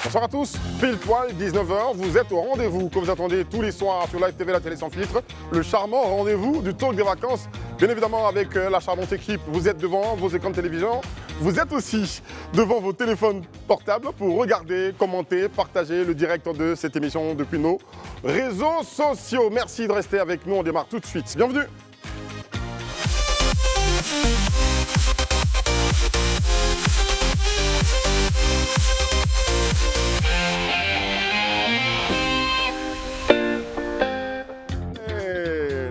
Bonsoir à tous, pile poil 19h, vous êtes au rendez-vous que vous attendez tous les soirs sur Live TV, la télé sans filtre, le charmant rendez-vous du talk des vacances, bien évidemment avec la charmante équipe, vous êtes devant vos écrans de télévision, vous êtes aussi devant vos téléphones portables pour regarder, commenter, partager le direct de cette émission depuis nos réseaux sociaux. Merci de rester avec nous, on démarre tout de suite. Bienvenue.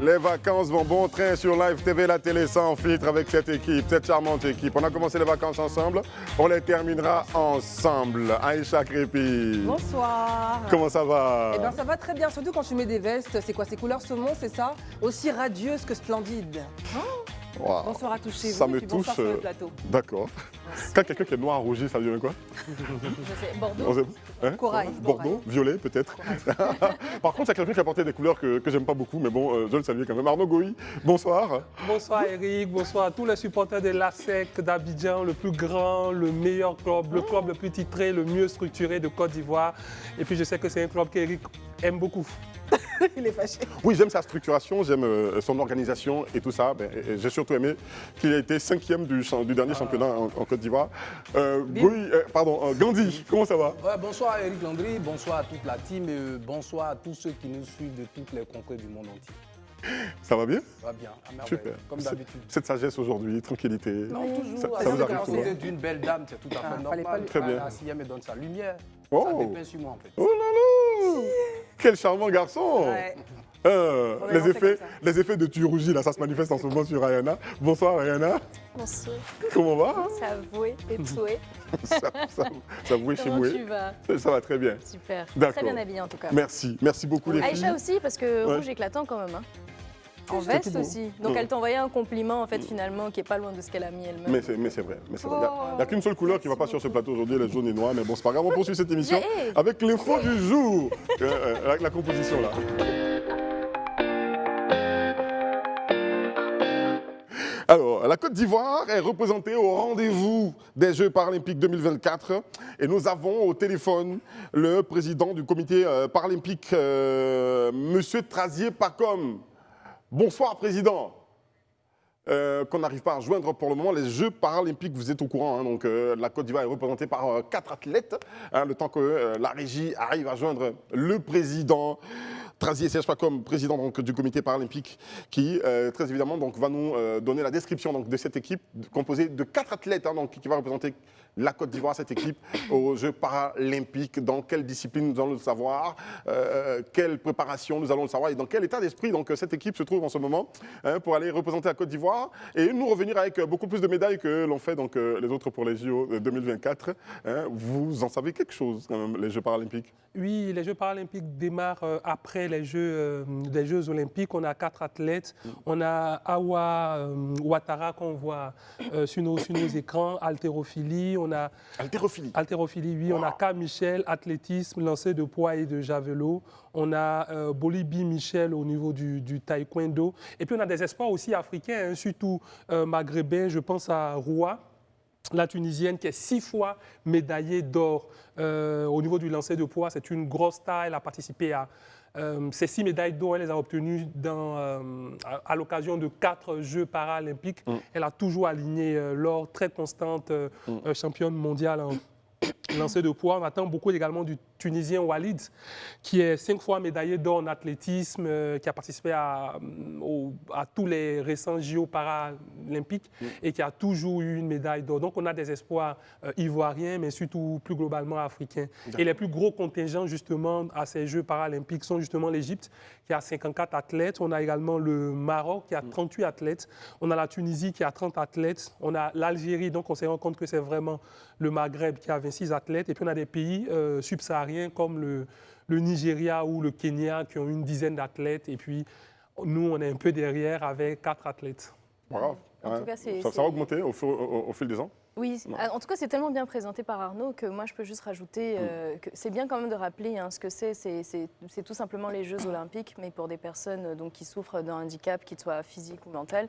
Les vacances vont bon train sur Live TV, la télé sans filtre avec cette équipe, cette charmante équipe. On a commencé les vacances ensemble, on les terminera ensemble. Aïcha Crépi. Bonsoir. Comment ça va? Eh bien ça va très bien, surtout quand tu mets des vestes. C'est quoi, ces couleurs saumon, c'est ça? Aussi radieuses que splendides. Wow. Bonsoir à tous chez Ça vous, me et puis bonsoir touche. sur le plateau. D'accord. Quand quelqu'un qui est noir rougi, ça vient quoi? Je sais, Bordeaux, On sait- hein? corail. Bordeaux, violet peut-être. Par contre, il y a quelqu'un qui a porté des couleurs que j'aime pas beaucoup, mais bon, je le salue quand même. Arnaud Goï, bonsoir. Bonsoir Eric, bonsoir à tous les supporters de l'ASEC d'Abidjan, le plus grand, le meilleur club, le club le plus titré, le mieux structuré de Côte d'Ivoire. Et puis je sais que c'est un club qu'Eric aime beaucoup. Il est fâché. Oui, j'aime sa structuration, j'aime son organisation et tout ça. Ben, et j'ai surtout aimé qu'il ait été 5e du dernier championnat en Côte d'Ivoire. Gandhi, comment ça va? Ouais, bonsoir Eric Landry, bonsoir à toute la team et bonsoir à tous ceux qui nous suivent de toutes les conquêtes du monde entier. Ça va bien? Ça va bien, à merveille, Super. comme d'habitude. Cette sagesse aujourd'hui, tranquillité. Non, toujours. Ça Ça vous arrive souvent? c'est d'une belle dame, c'est tout à fait fallait pas normal. le- Très bien. La sixième, elle donne sa lumière. Oh. Ça dépeint sur moi en fait. Oh là là! Quel charmant garçon! Ouais. Les, lancé effets, comme ça. les effets de tu rougis, là, ça se manifeste en ce moment sur Ayana. Bonsoir Ayana, Bonsoir, comment va? ça avoué et toué. Ça vous est chez Comment moi? tu vas? Ça va très bien. Super. D'accord. Très bien habillé en tout cas. Merci beaucoup les filles. Aïcha aussi, parce que Ouais. rouge éclatant quand même. Hein. En C'était tout veste beau. aussi. Donc elle t'a envoyé un compliment en fait finalement qui est pas loin de ce qu'elle a mis elle-même. Mais c'est vrai. Il n'y a qu'une seule couleur qui ne va pas sur ce plateau aujourd'hui, le jaune et noir. Mais bon, c'est pas grave, on poursuit cette émission Hey. avec l'info du jour. Avec la composition là. Alors, la Côte d'Ivoire est représentée au rendez-vous des Jeux paralympiques 2024 et nous avons au téléphone le président du comité paralympique, Monsieur Trazier Pacom. Bonsoir, président. Qu'on n'arrive pas à joindre pour le moment. Les Jeux paralympiques, vous êtes au courant, hein, donc la Côte d'Ivoire est représentée par 4 athlètes, hein, le temps que la régie arrive à joindre le président. Trazier Serge Pacom, président donc, du comité paralympique, qui très évidemment donc, va nous donner la description donc, de cette équipe composée de 4 athlètes hein, donc, qui va représenter la Côte d'Ivoire, cette équipe, aux Jeux paralympiques. Dans quelle discipline nous allons le savoir, quelle préparation nous allons le savoir et dans quel état d'esprit donc, cette équipe se trouve en ce moment hein, pour aller représenter la Côte d'Ivoire et nous revenir avec beaucoup plus de médailles que l'ont fait donc, les autres pour les JO 2024. Hein. Vous en savez quelque chose quand même, les Jeux paralympiques? Oui, les Jeux paralympiques démarrent après les Jeux olympiques. On a 4 athlètes. On a Awa Ouattara qu'on voit sur nos écrans, haltérophilie. On a Haltérophilie. Haltérophilie, oui. On a K. Michel, athlétisme, lancer de poids et de javelot. On a Bolibi Michel au niveau du taekwondo. Et puis on a des espoirs aussi africains, hein, surtout maghrébins. Je pense à Roua, la Tunisienne, qui est 6 fois médaillée d'or au niveau du lancer de poids. C'est une grosse star. Elle a participé à ces 6 médailles d'or. Elle les a obtenues à l'occasion de 4 Jeux paralympiques. Elle a toujours aligné l'or, très constante, championne mondiale en lancer de poids. On attend beaucoup également du Tunisien Walid, qui est 5 fois médaillé d'or en athlétisme, qui a participé à tous les récents JO paralympiques et qui a toujours eu une médaille d'or. Donc on a des espoirs ivoiriens, mais surtout plus globalement africains. Et les plus gros contingents justement à ces Jeux paralympiques sont justement l'Égypte, qui a 54 athlètes. On a également le Maroc, qui a 38 athlètes. On a la Tunisie, qui a 30 athlètes. On a l'Algérie, donc on se rend compte que c'est vraiment le Maghreb qui a 26 athlètes. Et puis on a des pays subsahariens comme le Nigeria ou le Kenya qui ont une dizaine d'athlètes. Et puis nous, on est un peu derrière avec 4 athlètes. Wow. En tout cas, ça va augmenter au fil des ans? Oui, en tout cas, c'est tellement bien présenté par Arnaud que moi, je peux juste rajouter que c'est bien quand même de rappeler ce que c'est. C'est tout simplement les Jeux Olympiques, mais pour des personnes donc, qui souffrent d'un handicap, qu'il soit physique ou mental.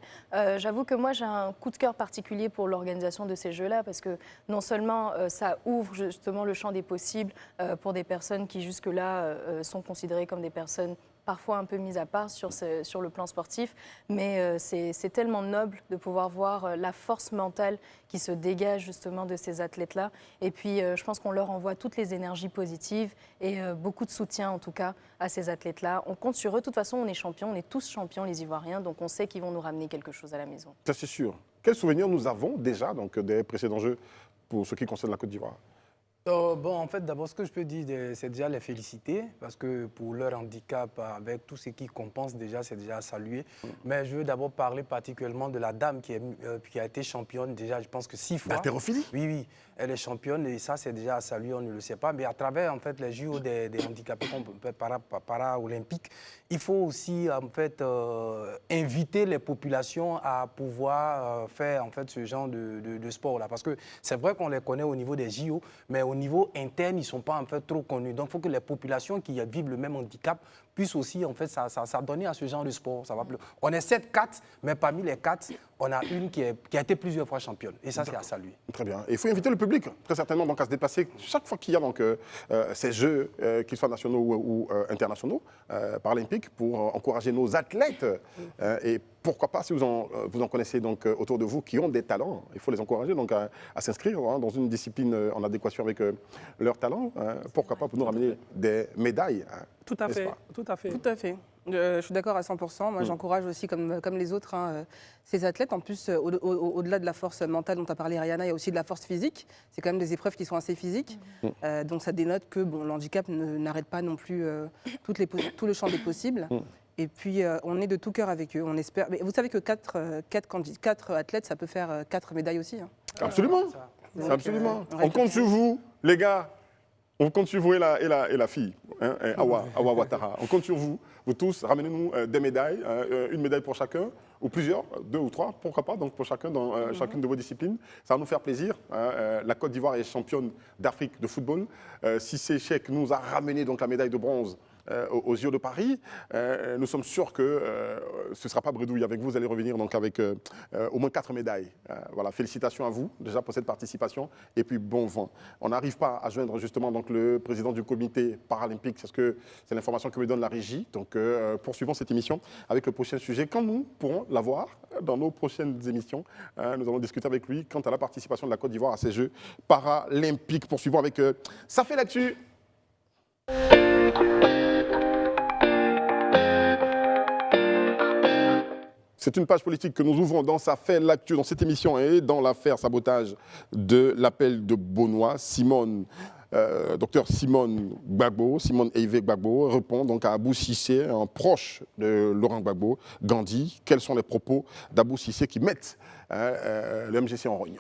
J'avoue que moi, j'ai un coup de cœur particulier pour l'organisation de ces Jeux-là, parce que non seulement ça ouvre justement le champ des possibles pour des personnes qui jusque-là sont considérées comme des personnes parfois un peu mise à part sur le plan sportif, mais c'est tellement noble de pouvoir voir la force mentale qui se dégage justement de ces athlètes-là. Et puis, je pense qu'on leur envoie toutes les énergies positives et beaucoup de soutien, en tout cas, à ces athlètes-là. On compte sur eux. De toute façon, on est champions, on est tous champions, les Ivoiriens, donc on sait qu'ils vont nous ramener quelque chose à la maison. Ça, c'est sûr. Quels souvenirs nous avons déjà donc, des précédents Jeux pour ce qui concerne la Côte d'Ivoire? Bon, en fait, d'abord, ce que je peux dire, c'est déjà les féliciter, parce que pour leur handicap, avec tout ce qui compense déjà, c'est déjà à saluer. Mais je veux d'abord parler particulièrement de la dame qui a été championne déjà, je pense que 6 fois. L'haltérophilie? Oui, oui, elle est championne et ça, c'est déjà à saluer, on ne le sait pas. Mais à travers, en fait, les JO des handicapés para-olympiques, il faut aussi, en fait, inviter les populations à pouvoir faire, en fait, ce genre de sport-là. Parce que c'est vrai qu'on les connaît au niveau des JO, mais au niveau interne, ils ne sont pas en fait trop connus. Donc, il faut que les populations qui vivent le même handicap puissent aussi en fait s'adonner à ce genre de sport. Ça va plus. On est 7-4, mais parmi les 4, on a une qui a été plusieurs fois championne. Et ça, c'est à saluer. Très bien. Et il faut inviter le public, très certainement, donc, à se déplacer chaque fois qu'il y a donc, ces Jeux, qu'ils soient nationaux ou internationaux, paralympiques, pour encourager nos athlètes. Et pourquoi pas, si vous en connaissez donc, autour de vous qui ont des talents, il faut les encourager donc, à s'inscrire dans une discipline en adéquation avec leurs talents. Pourquoi pas pour nous ramener des médailles. Tout à fait, tout à fait. Tout à fait. Je suis d'accord à 100%. Moi, j'encourage aussi, comme les autres, ces athlètes. En plus, au-delà de la force mentale dont a parlé Rihanna, il y a aussi de la force physique. C'est quand même des épreuves qui sont assez physiques. Donc, ça dénote que le handicap n'arrête pas non plus tout le champ des possibles. Et puis, on est de tout cœur avec eux. On espère. Mais vous savez que 4 athlètes, ça peut faire 4 médailles aussi. Absolument. Donc, Absolument. On compte sur vous, les gars. On compte sur vous et la fille, Awa Ouattara. On compte sur vous, vous tous. Ramenez-nous des médailles, une médaille pour chacun, ou plusieurs, 2 ou 3, pourquoi pas, donc pour chacun dans chacune de vos disciplines. Ça va nous faire plaisir. La Côte d'Ivoire est championne d'Afrique de football. Cissé Cheikh nous a ramené donc la médaille de bronze aux JO de Paris. Nous sommes sûrs que ce ne sera pas bredouille avec vous. Vous allez revenir donc avec au moins 4 médailles. Voilà, félicitations à vous déjà pour cette participation et puis bon vent. On n'arrive pas à joindre justement donc, le président du comité paralympique, parce que c'est l'information que me donne la régie. Donc poursuivons cette émission avec le prochain sujet. Quand nous pourrons l'avoir dans nos prochaines émissions, nous allons discuter avec lui quant à la participation de la Côte d'Ivoire à ces Jeux paralympiques. Poursuivons avec Ça fait l'actu. C'est une page politique que nous ouvrons dans Ça fait l'actu, dans cette émission et dans l'affaire sabotage de l'appel de Bonois. Docteur Simone Gbagbo, Simone Eivé Gbagbo, répond donc à Abou Cissé, un proche de Laurent Gbagbo, Gandhi. Quels sont les propos d'Abou Cissé qui mettent le MGC en rogne?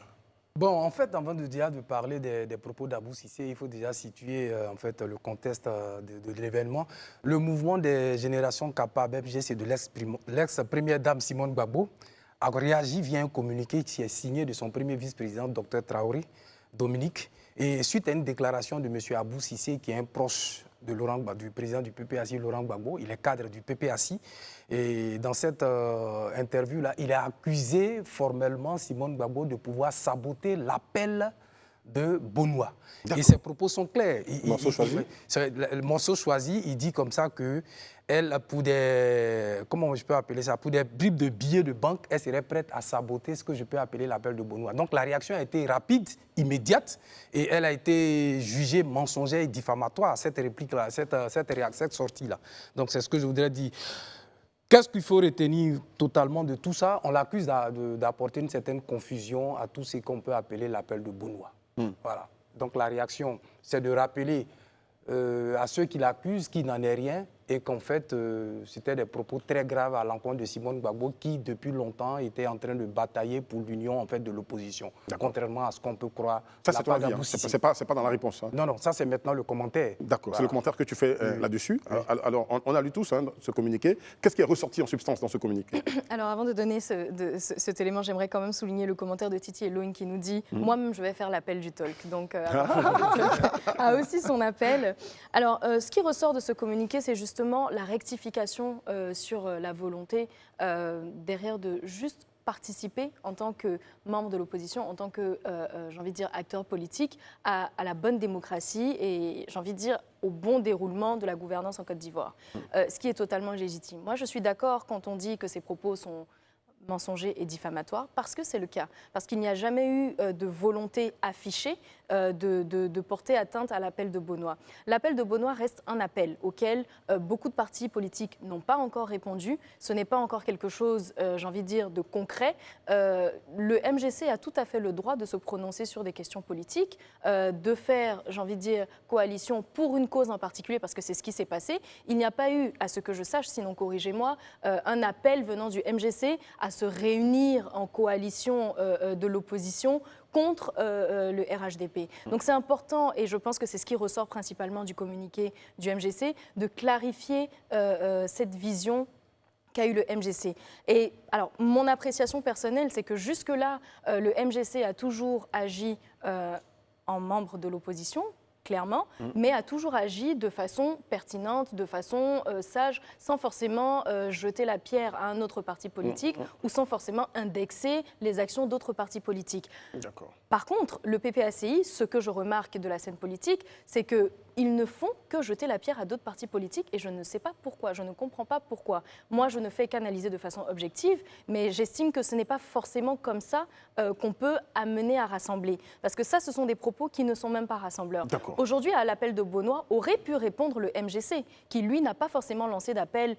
Bon, en fait, avant de parler des propos d'Abou Cissé, il faut déjà situer en fait, le contexte de l'événement. Le mouvement des générations capables, c'est de l'ex-première dame Simone Gbagbo, a réagi via un communiqué qui est signé de son premier vice-président, Dr Traoré, Dominique, et suite à une déclaration de M. Abou Cissé, qui est un proche de du président du PPACI, Laurent Gbagbo, il est cadre du PPACI. Et dans cette interview-là, il a accusé formellement Simone Gbagbo de pouvoir saboter l'appel de Bonois. Et ses propos sont clairs. Le morceau choisi, il dit comme ça que elle, pour des, comment je peux appeler ça, pour des bribes de billets de banque, elle serait prête à saboter ce que je peux appeler l'appel de Bonois. Donc la réaction a été rapide, immédiate, et elle a été jugée mensongère et diffamatoire, cette réplique-là, cette sortie-là. Donc c'est ce que je voudrais dire. Qu'est-ce qu'il faut retenir totalement de tout ça? On l'accuse d'apporter une certaine confusion à tout ce qu'on peut appeler l'appel de Bonois. Voilà. Donc la réaction, c'est de rappeler à ceux qui l'accusent qu'il n'en est rien et qu'en fait, c'était des propos très graves à l'encontre de Simone Gbagbo qui, depuis longtemps, était en train de batailler pour l'union en fait, de l'opposition, contrairement à ce qu'on peut croire. Ça, c'est ton avis, hein. C'est pas dans la réponse. Hein. Non, non, ça, c'est maintenant le commentaire. D'accord, c'est le commentaire que tu fais là-dessus. Alors, on a lu tous ce communiqué. Qu'est-ce qui est ressorti en substance dans ce communiqué? Alors, avant de donner cet élément, j'aimerais quand même souligner le commentaire de Titi Elohim qui nous dit « Moi-même, je vais faire l'appel du talk ». Donc, a aussi son appel. Alors, ce qui ressort de ce communiqué, c'est justement la rectification sur la volonté derrière de juste participer en tant que membre de l'opposition, en tant que, j'ai envie de dire, acteur politique, à la bonne démocratie et, j'ai envie de dire, au bon déroulement de la gouvernance en Côte d'Ivoire, ce qui est totalement légitime. Moi, je suis d'accord quand on dit que ces propos sont mensonger et diffamatoire, parce que c'est le cas. Parce qu'il n'y a jamais eu de volonté affichée de porter atteinte à l'appel de Beaunois. L'appel de Beaunois reste un appel auquel beaucoup de partis politiques n'ont pas encore répondu. Ce n'est pas encore quelque chose, j'ai envie de dire, de concret. Le MGC a tout à fait le droit de se prononcer sur des questions politiques, de faire, j'ai envie de dire, coalition pour une cause en particulier, parce que c'est ce qui s'est passé. Il n'y a pas eu, à ce que je sache, sinon corrigez-moi, un appel venant du MGC à se réunir en coalition de l'opposition contre le RHDP. Donc c'est important, et je pense que c'est ce qui ressort principalement du communiqué du MGC, de clarifier cette vision qu'a eu le MGC. Et alors, mon appréciation personnelle, c'est que jusque-là, le MGC a toujours agi en membre de l'opposition, clairement, mais a toujours agi de façon pertinente, de façon sage, sans forcément jeter la pierre à un autre parti politique ou sans forcément indexer les actions d'autres partis politiques. Par contre, le PPACI, ce que je remarque de la scène politique, c'est qu'ils ne font que jeter la pierre à d'autres partis politiques et je ne sais pas pourquoi, je ne comprends pas pourquoi. Moi, je ne fais qu'analyser de façon objective, mais j'estime que ce n'est pas forcément comme ça qu'on peut amener à rassembler. Parce que ça, ce sont des propos qui ne sont même pas rassembleurs. Aujourd'hui, à l'appel de Beaunois, aurait pu répondre le MGC, qui, lui, n'a pas forcément lancé d'appel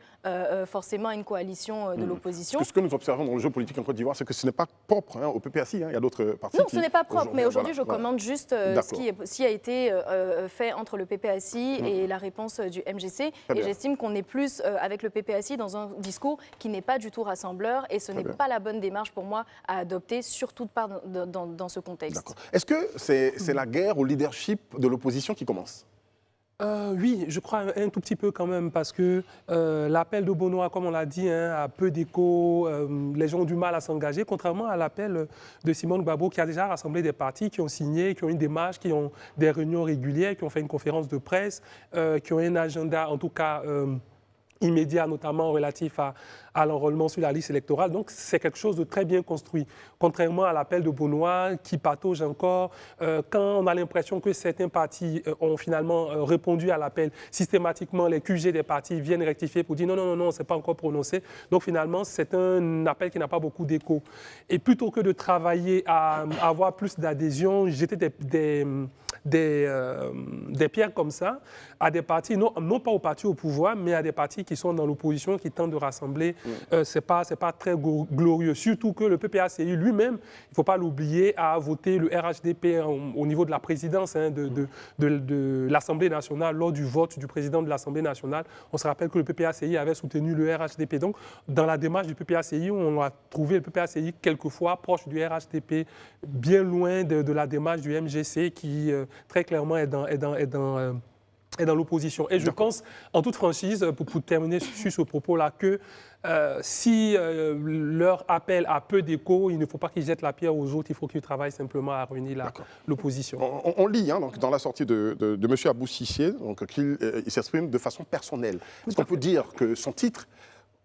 forcément à une coalition de l'opposition. Ce que nous observons dans le jeu politique en Côte d'Ivoire, c'est que ce n'est pas propre au PPACI. Il y a d'autres partis non, ce n'est pas propre, mais aujourd'hui, je commande juste ce qui a été fait entre le PPACI et la réponse du MGC. Et j'estime qu'on est plus avec le PPACI dans un discours qui n'est pas du tout rassembleur et ce n'est pas la bonne démarche pour moi à adopter, surtout dans ce contexte. Est-ce que c'est la guerre au leadership de l'opposition qui commence? Oui, je crois un tout petit peu quand même, parce que l'appel de Beaunois, comme on l'a dit, a peu d'écho, les gens ont du mal à s'engager, contrairement à l'appel de Simone Gbagbo, qui a déjà rassemblé des partis, qui ont signé, qui ont une démarche, qui ont des réunions régulières, qui ont fait une conférence de presse, qui ont un agenda, en tout cas immédiat, notamment relatif à l'enrôlement sur la liste électorale. Donc, c'est quelque chose de très bien construit. Contrairement à l'appel de Beaunois, qui patauge encore, quand on a l'impression que certains partis ont finalement répondu à l'appel, systématiquement, les QG des partis viennent rectifier pour dire non, non, non, non, c'est pas encore prononcé. Donc, finalement, c'est un appel qui n'a pas beaucoup d'écho. Et plutôt que de travailler à avoir plus d'adhésion, jeter des pierres comme ça à des partis, non pas aux partis au pouvoir, mais à des partis qui sont dans l'opposition, qui tentent de rassembler, c'est pas très glorieux. Surtout que le PPACI lui-même, il ne faut pas l'oublier, a voté le RHDP au niveau de la présidence de l'Assemblée nationale, lors du vote du président de l'Assemblée nationale. On se rappelle que le PPACI avait soutenu le RHDP. Donc, dans la démarche du PPACI, on a trouvé le PPACI quelquefois proche du RHDP, bien loin de la démarche du MGC qui, très clairement, est dans l'opposition. Et je pense, en toute franchise, pour terminer sur ce propos-là, que si leur appel a peu d'écho, il ne faut pas qu'ils jettent la pierre aux autres, il faut qu'ils travaillent simplement à réunir l'opposition. On lit donc, dans la sortie de M. Abou Cissé qu'il s'exprime de façon personnelle. Est-ce qu'on peut dire que son titre,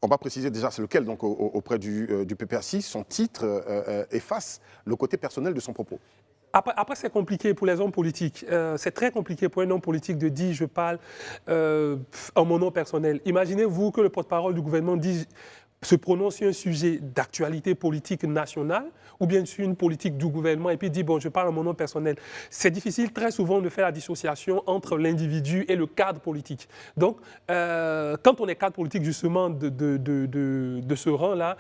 on va préciser déjà c'est lequel donc, auprès du PPACI, son titre efface le côté personnel de son propos? Après, c'est compliqué pour les hommes politiques. C'est très compliqué pour un homme politique de dire « je parle en mon nom personnel ». Imaginez-vous que le porte-parole du gouvernement dise se prononce sur un sujet d'actualité politique nationale ou bien sur une politique du gouvernement et puis dit, bon, je parle à mon nom personnel. C'est difficile très souvent de faire la dissociation entre l'individu et le cadre politique. Donc, quand on est cadre politique justement de ce rang-là,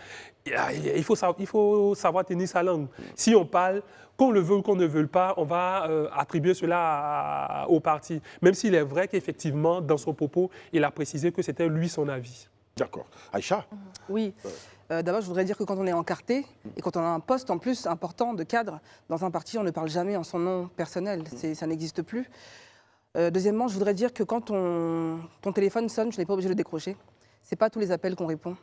il faut savoir tenir sa langue. Si on parle, qu'on le veut ou qu'on ne veut pas, on va attribuer cela au parti. Même s'il est vrai qu'effectivement, dans son propos, il a précisé que c'était lui son avis. D'accord. Aïcha? Oui. D'abord, je voudrais dire que quand on est encarté et quand on a un poste en plus important de cadre dans un parti, on ne parle jamais en son nom personnel. Ça n'existe plus. Deuxièmement, je voudrais dire que quand ton téléphone sonne, je n'ai pas obligé de le décrocher. Ce n'est pas tous les appels qu'on répond.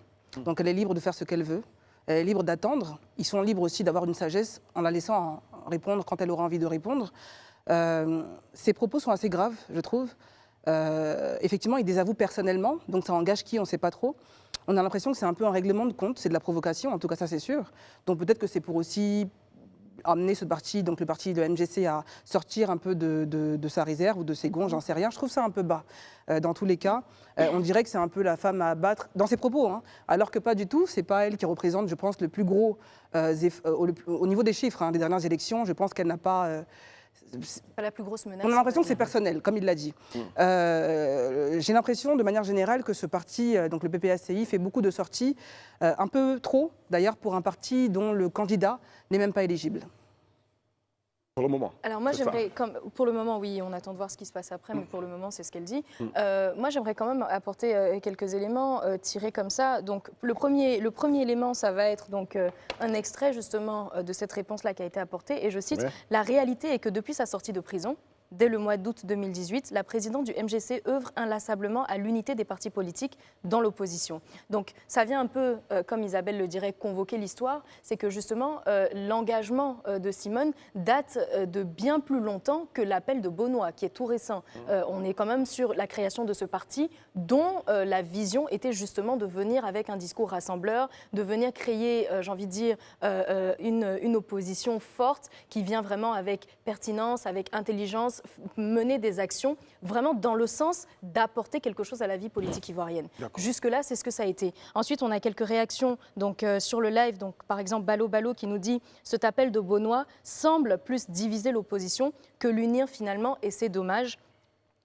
Donc elle est libre de faire ce qu'elle veut. Elle est libre d'attendre. Ils sont libres aussi d'avoir une sagesse en la laissant répondre quand elle aura envie de répondre. Ses propos sont assez graves, je trouve. Effectivement, il désavoue personnellement, donc ça engage qui, on ne sait pas trop. On a l'impression que c'est un peu un règlement de compte, c'est de la provocation, en tout cas ça c'est sûr. Donc peut-être que c'est pour aussi amener ce parti, donc le parti de MGC, à sortir un peu de sa réserve ou de ses gonds, j'en sais rien. Je trouve ça un peu bas. Dans tous les cas, on dirait que c'est un peu la femme à abattre dans ses propos, hein, alors que pas du tout. C'est pas elle qui représente, je pense, le plus gros au niveau des chiffres des dernières élections. Je pense qu'elle n'a pas. Pas la plus grosse menace. On a l'impression que c'est personnel, comme il l'a dit. J'ai l'impression, de manière générale, que ce parti, donc le PPACI, fait beaucoup de sorties, un peu trop, d'ailleurs, pour un parti dont le candidat n'est même pas éligible. Pour le moment. Alors moi j'aimerais, pour le moment oui, on attend de voir ce qui se passe après, mais pour le moment c'est ce qu'elle dit. Moi j'aimerais quand même apporter quelques éléments tirés comme ça. Donc le premier élément, ça va être donc un extrait justement de cette réponse-là qui a été apportée, et je cite, la réalité est que depuis sa sortie de prison, dès le mois d'août 2018, la présidente du MGC œuvre inlassablement à l'unité des partis politiques dans l'opposition. Donc ça vient un peu, comme Isabelle le dirait, convoquer l'histoire. C'est que justement, l'engagement de Simone date de bien plus longtemps que l'appel de Beaunois, qui est tout récent. On est quand même sur la création de ce parti dont la vision était justement de venir avec un discours rassembleur, de venir créer, j'ai envie de dire, une opposition forte qui vient vraiment avec pertinence, avec intelligence, mener des actions vraiment dans le sens d'apporter quelque chose à la vie politique ivoirienne. Jusque-là, c'est ce que ça a été. Ensuite, on a quelques réactions donc, sur le live. Donc, par exemple, Balo qui nous dit « Cet appel de Beaunois semble plus diviser l'opposition que l'unir finalement, et c'est dommage ».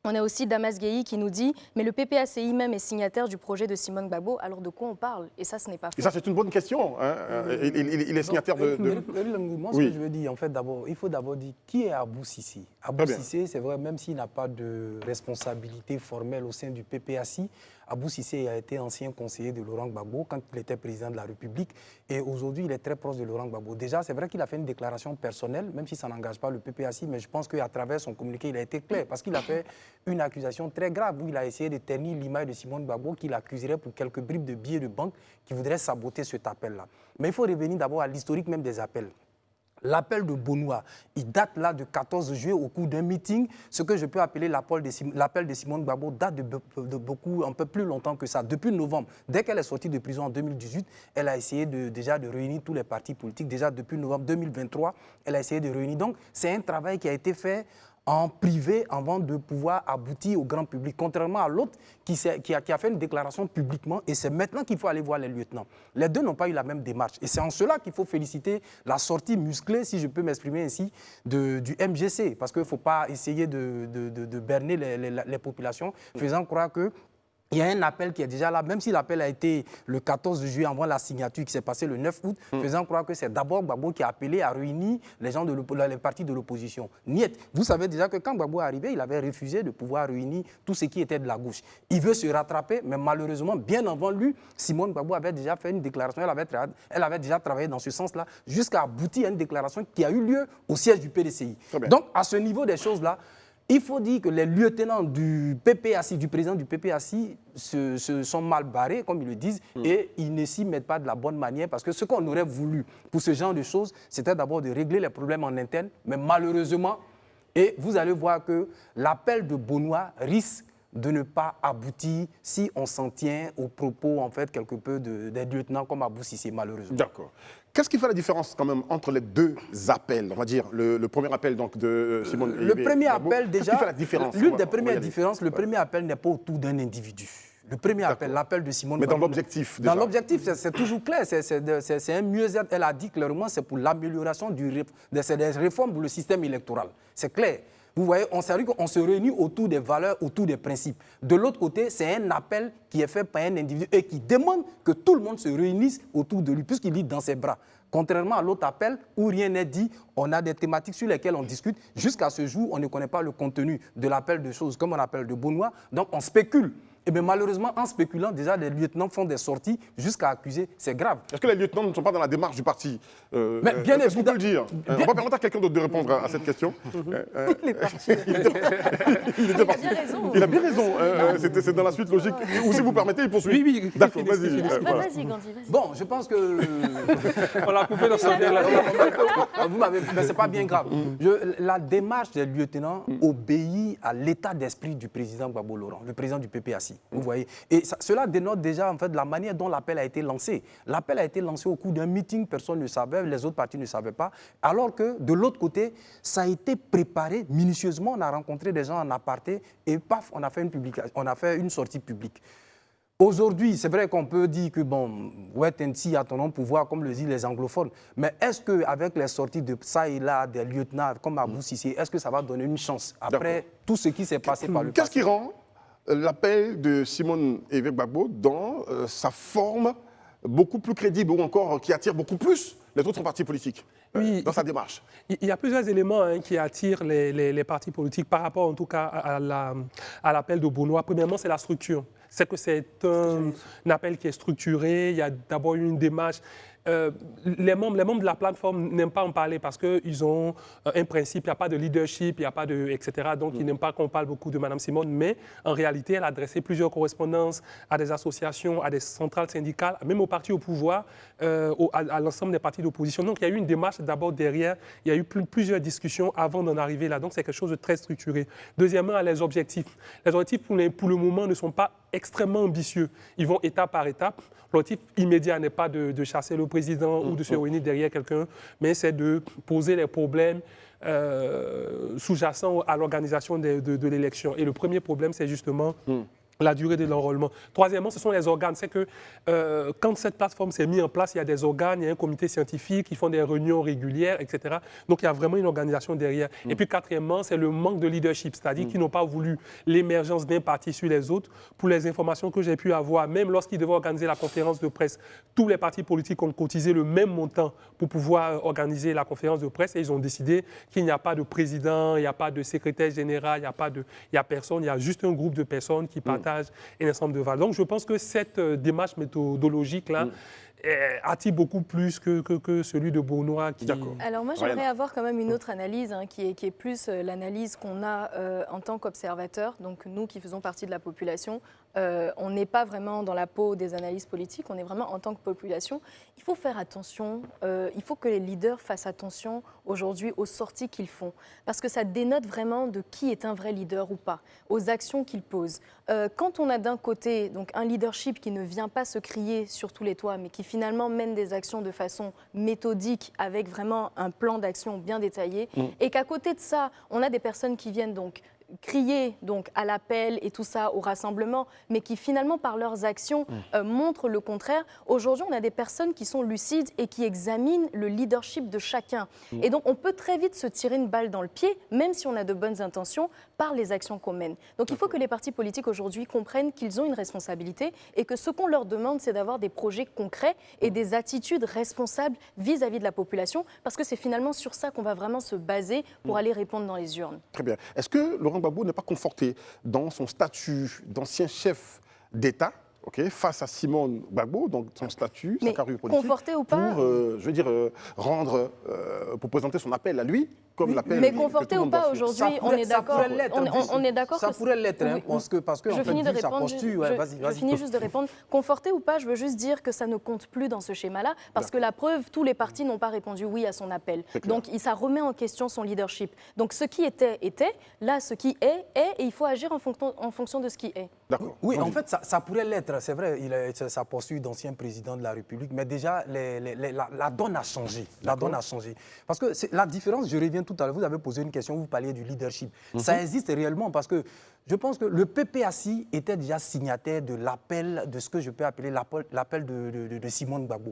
On a aussi Damas Gueye qui nous dit « Mais le PPACI même est signataire du projet de Simone Gbagbo, alors de quoi on parle ?» Et ça, ce n'est pas faux. Et ça, c'est une bonne question. Hein. Il est signataire de... Moi, ce que je veux dire, en fait, il faut d'abord dire qui est Abou Cissé. Abou Cissé, c'est vrai, même s'il n'a pas de responsabilité formelle au sein du PPACI, Abou Cissé a été ancien conseiller de Laurent Gbagbo quand il était président de la République, et aujourd'hui, il est très proche de Laurent Gbagbo. Déjà, c'est vrai qu'il a fait une déclaration personnelle, même si ça n'engage pas le PPACI, mais je pense qu'à travers son communiqué, il a été clair, parce qu'il a fait une accusation très grave où il a essayé de ternir l'image de Simone Gbagbo, qu'il accuserait pour quelques bribes de billets de banque qui voudraient saboter cet appel-là. Mais il faut revenir d'abord à l'historique même des appels. L'appel de Beaunois, il date là de 14 juillet au cours d'un meeting. Ce que je peux appeler l'appel de Simone Gbagbo date de beaucoup, un peu plus longtemps que ça. Depuis novembre, dès qu'elle est sortie de prison en 2018, elle a essayé déjà de réunir tous les partis politiques. Déjà depuis novembre 2023, elle a essayé de réunir. Donc c'est un travail qui a été fait en privé avant de pouvoir aboutir au grand public, contrairement à l'autre qui a fait une déclaration publiquement, et c'est maintenant qu'il faut aller voir les lieutenants. Les deux n'ont pas eu la même démarche, et c'est en cela qu'il faut féliciter la sortie musclée, si je peux m'exprimer ainsi, du MGC, parce qu'il ne faut pas essayer de berner les populations, faisant croire que il y a un appel qui est déjà là, même si l'appel a été le 14 juillet avant la signature qui s'est passée le 9 août, faisant croire que c'est d'abord Gbagbo qui a appelé à réunir les gens les partis de l'opposition. Niet. Vous savez déjà que quand Gbagbo est arrivé, il avait refusé de pouvoir réunir tout ce qui était de la gauche. Il veut se rattraper, mais malheureusement, bien avant lui, Simone Gbagbo avait déjà fait une déclaration, elle avait déjà travaillé dans ce sens-là, jusqu'à aboutir à une déclaration qui a eu lieu au siège du PDCI. Donc, à ce niveau des choses-là, il faut dire que les lieutenants du PPACI, du président du PPACI, se sont mal barrés, comme ils le disent, et ils ne s'y mettent pas de la bonne manière, parce que ce qu'on aurait voulu pour ce genre de choses, c'était d'abord de régler les problèmes en interne, mais malheureusement, et vous allez voir que l'appel de Beaunois risque de ne pas aboutir si on s'en tient aux propos, en fait, quelque peu des lieutenants comme Abou Cissé, malheureusement. D'accord. Qu'est-ce qui fait la différence quand même entre les deux appels? On va dire le premier appel donc, de Simone. Le premier appel, déjà, qu'est-ce qui fait la différence? L'une des premières différences, le premier appel n'est pas autour d'un individu. Le premier appel, l'appel de Simone Mais dans Gbagbo. l'objectif, Dans déjà. l'objectif, c'est toujours clair. C'est un mieux-être. Elle a dit clairement, c'est pour l'amélioration des réformes pour le système électoral. C'est clair. Vous voyez, on se réunit autour des valeurs, autour des principes. De l'autre côté, c'est un appel qui est fait par un individu et qui demande que tout le monde se réunisse autour de lui, puisqu'il lit dans ses bras. Contrairement à l'autre appel où rien n'est dit, on a des thématiques sur lesquelles on discute. Jusqu'à ce jour, on ne connaît pas le contenu de l'appel de choses, comme on appelle de Benoît. Donc on spécule. Et bien malheureusement, en spéculant, déjà, les lieutenants font des sorties jusqu'à accuser. C'est grave. Est-ce que les lieutenants ne sont pas dans la démarche du parti Mais bien est-ce qu'on peut le dire bien- On va permettre à quelqu'un d'autre de répondre à cette question. Il a bien raison. Il a bien raison. C'est dans la suite logique. Ou si vous permettez, il poursuit. Oui, D'accord, Félix, vas-y. Félix. Voilà. Vas-y, Gandhi, vas-y. Bon, je pense que... On l'a coupé dans son dialogue. Mais ce n'est pas bien grave. La démarche des lieutenants obéit à l'état d'esprit du président Gbagbo Laurent, le président du PPAC. Vous voyez. Et cela dénote déjà en fait, la manière dont l'appel a été lancé. L'appel a été lancé au cours d'un meeting, personne ne savait, les autres partis ne savaient pas. Alors que de l'autre côté, ça a été préparé minutieusement. On a rencontré des gens en aparté et paf, on a fait on a fait une sortie publique. Aujourd'hui, c'est vrai qu'on peut dire que, bon, wait and see, attendons pouvoir, comme le disent les anglophones. Mais est-ce qu'avec les sorties de ça et là, des lieutenants comme Abou Cissé, est-ce que ça va donner une chance après tout ce qui s'est passé par le Qu'est-ce passé? qui rend l'appel de Simone Évêque Gbagbo dans sa forme beaucoup plus crédible ou encore qui attire beaucoup plus les autres partis politiques Oui. dans sa démarche? Il y a plusieurs éléments qui attirent les partis politiques par rapport en tout cas à l'appel de Benoît. Premièrement, c'est la structure. C'est que c'est un appel qui est structuré, il y a d'abord une démarche. Les membres de la plateforme n'aiment pas en parler parce qu'ils ont un principe, il n'y a pas de leadership, il n'y a pas de... etc. Donc, ils n'aiment pas qu'on parle beaucoup de Mme Simone, mais en réalité, elle a adressé plusieurs correspondances à des associations, à des centrales syndicales, même aux partis au pouvoir, à l'ensemble des partis d'opposition. Donc, il y a eu une démarche d'abord derrière, il y a eu plusieurs discussions avant d'en arriver là. Donc, c'est quelque chose de très structuré. Deuxièmement, les objectifs. Les objectifs, pour le moment, ne sont pas extrêmement ambitieux. Ils vont étape par étape. L'objectif immédiat n'est pas de chasser le président ou de se réunir derrière quelqu'un, mais c'est de poser les problèmes sous-jacents à l'organisation de l'élection. Et le premier problème, c'est justement la durée de l'enrôlement. Troisièmement, ce sont les organes. C'est que quand cette plateforme s'est mise en place, il y a des organes, il y a un comité scientifique qui font des réunions régulières, etc. Donc, il y a vraiment une organisation derrière. Et puis, quatrièmement, c'est le manque de leadership, c'est-à-dire qu'ils n'ont pas voulu l'émergence d'un parti sur les autres. Pour les informations que j'ai pu avoir, même lorsqu'ils devaient organiser la conférence de presse, tous les partis politiques ont cotisé le même montant pour pouvoir organiser la conférence de presse et ils ont décidé qu'il n'y a pas de président, il n'y a pas de secrétaire général, il n'y a personne, il y a juste un groupe de personnes qui partagent un ensemble de valeurs. Donc, je pense que cette démarche méthodologique-là attire beaucoup plus que celui de Benoît. Alors moi, j'aimerais avoir quand même une autre analyse qui est plus l'analyse qu'on a en tant qu'observateur. Donc nous qui faisons partie de la population, on n'est pas vraiment dans la peau des analyses politiques, on est vraiment en tant que population. Il faut faire attention, il faut que les leaders fassent attention aujourd'hui aux sorties qu'ils font. Parce que ça dénote vraiment de qui est un vrai leader ou pas, aux actions qu'ils posent. Quand on a d'un côté donc, un leadership qui ne vient pas se crier sur tous les toits, mais qui finalement mène des actions de façon méthodique, avec vraiment un plan d'action bien détaillé, et qu'à côté de ça, on a des personnes qui viennent donc crier donc, à l'appel et tout ça, au rassemblement, mais qui finalement, par leurs actions, montrent le contraire. Aujourd'hui, on a des personnes qui sont lucides et qui examinent le leadership de chacun. Et donc, on peut très vite se tirer une balle dans le pied, même si on a de bonnes intentions, par les actions qu'on mène. Donc, il faut que les partis politiques aujourd'hui comprennent qu'ils ont une responsabilité et que ce qu'on leur demande, c'est d'avoir des projets concrets et des attitudes responsables vis-à-vis de la population, parce que c'est finalement sur ça qu'on va vraiment se baser pour aller répondre dans les urnes. Très bien. Est-ce que Laurent Gbagbo n'est pas conforté dans son statut d'ancien chef d'État face à Simone Gbagbo, donc son statut, sa carrière politique, conforté ou pas, pour présenter son appel à lui, comme l'appel. Mais conforté ou pas, aujourd'hui, on est d'accord. On est d'accord. Ça pourrait l'être, parce que je finis de répondre. Je finis juste de répondre. Conforté ou pas, je veux juste dire que ça ne compte plus dans ce schéma-là, parce que la preuve, tous les partis n'ont pas répondu oui à son appel. Donc, ça remet en question son leadership. Donc, ce qui était, était. Là, ce qui est, et il faut agir en fonction de ce qui est. D'accord. Oui, en fait, ça pourrait l'être. C'est vrai, ça poursuit d'anciens présidents de la République, mais déjà, la donne a changé. La donne a changé. Parce que la différence, je reviens tout à l'heure, vous avez posé une question, vous parliez du leadership. Ça existe réellement parce que je pense que le PPACI était déjà signataire de l'appel, de ce que je peux appeler l'appel de Simone Gbagbo.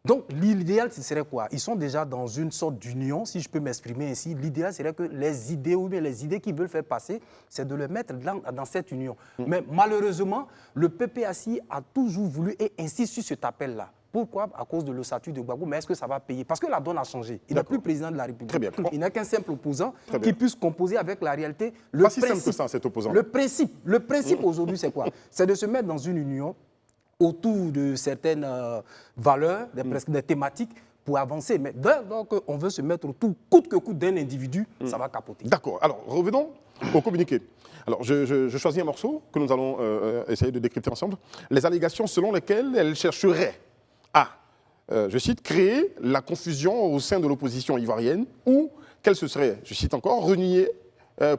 Donc, l'idéal, ce serait quoi? Ils sont déjà dans une sorte d'union, si je peux m'exprimer ainsi. L'idéal serait que les idées, ou bien les idées qu'ils veulent faire passer, c'est de les mettre dans cette union. Mais malheureusement, le PPACI a toujours voulu et insiste sur cet appel-là. Pourquoi? À cause de l'ossature de Gbagbo. Mais est-ce que ça va payer? Parce que la donne a changé. Il n'est plus président de la République. Très bien. Il n'est qu'un simple opposant qui puisse composer avec la réalité. Pas si simple que ça, cet opposant. Le principe aujourd'hui, c'est quoi? C'est de se mettre dans une union autour de certaines valeurs, des thématiques, pour avancer. Mais dès qu'on veut se mettre autour, coûte que coûte, d'un individu, ça va capoter. D'accord. Alors, revenons au communiqué. Alors, je choisis un morceau que nous allons essayer de décrypter ensemble. Les allégations selon lesquelles elle chercherait à, je cite, créer la confusion au sein de l'opposition ivoirienne ou qu'elle se serait, je cite encore, reniée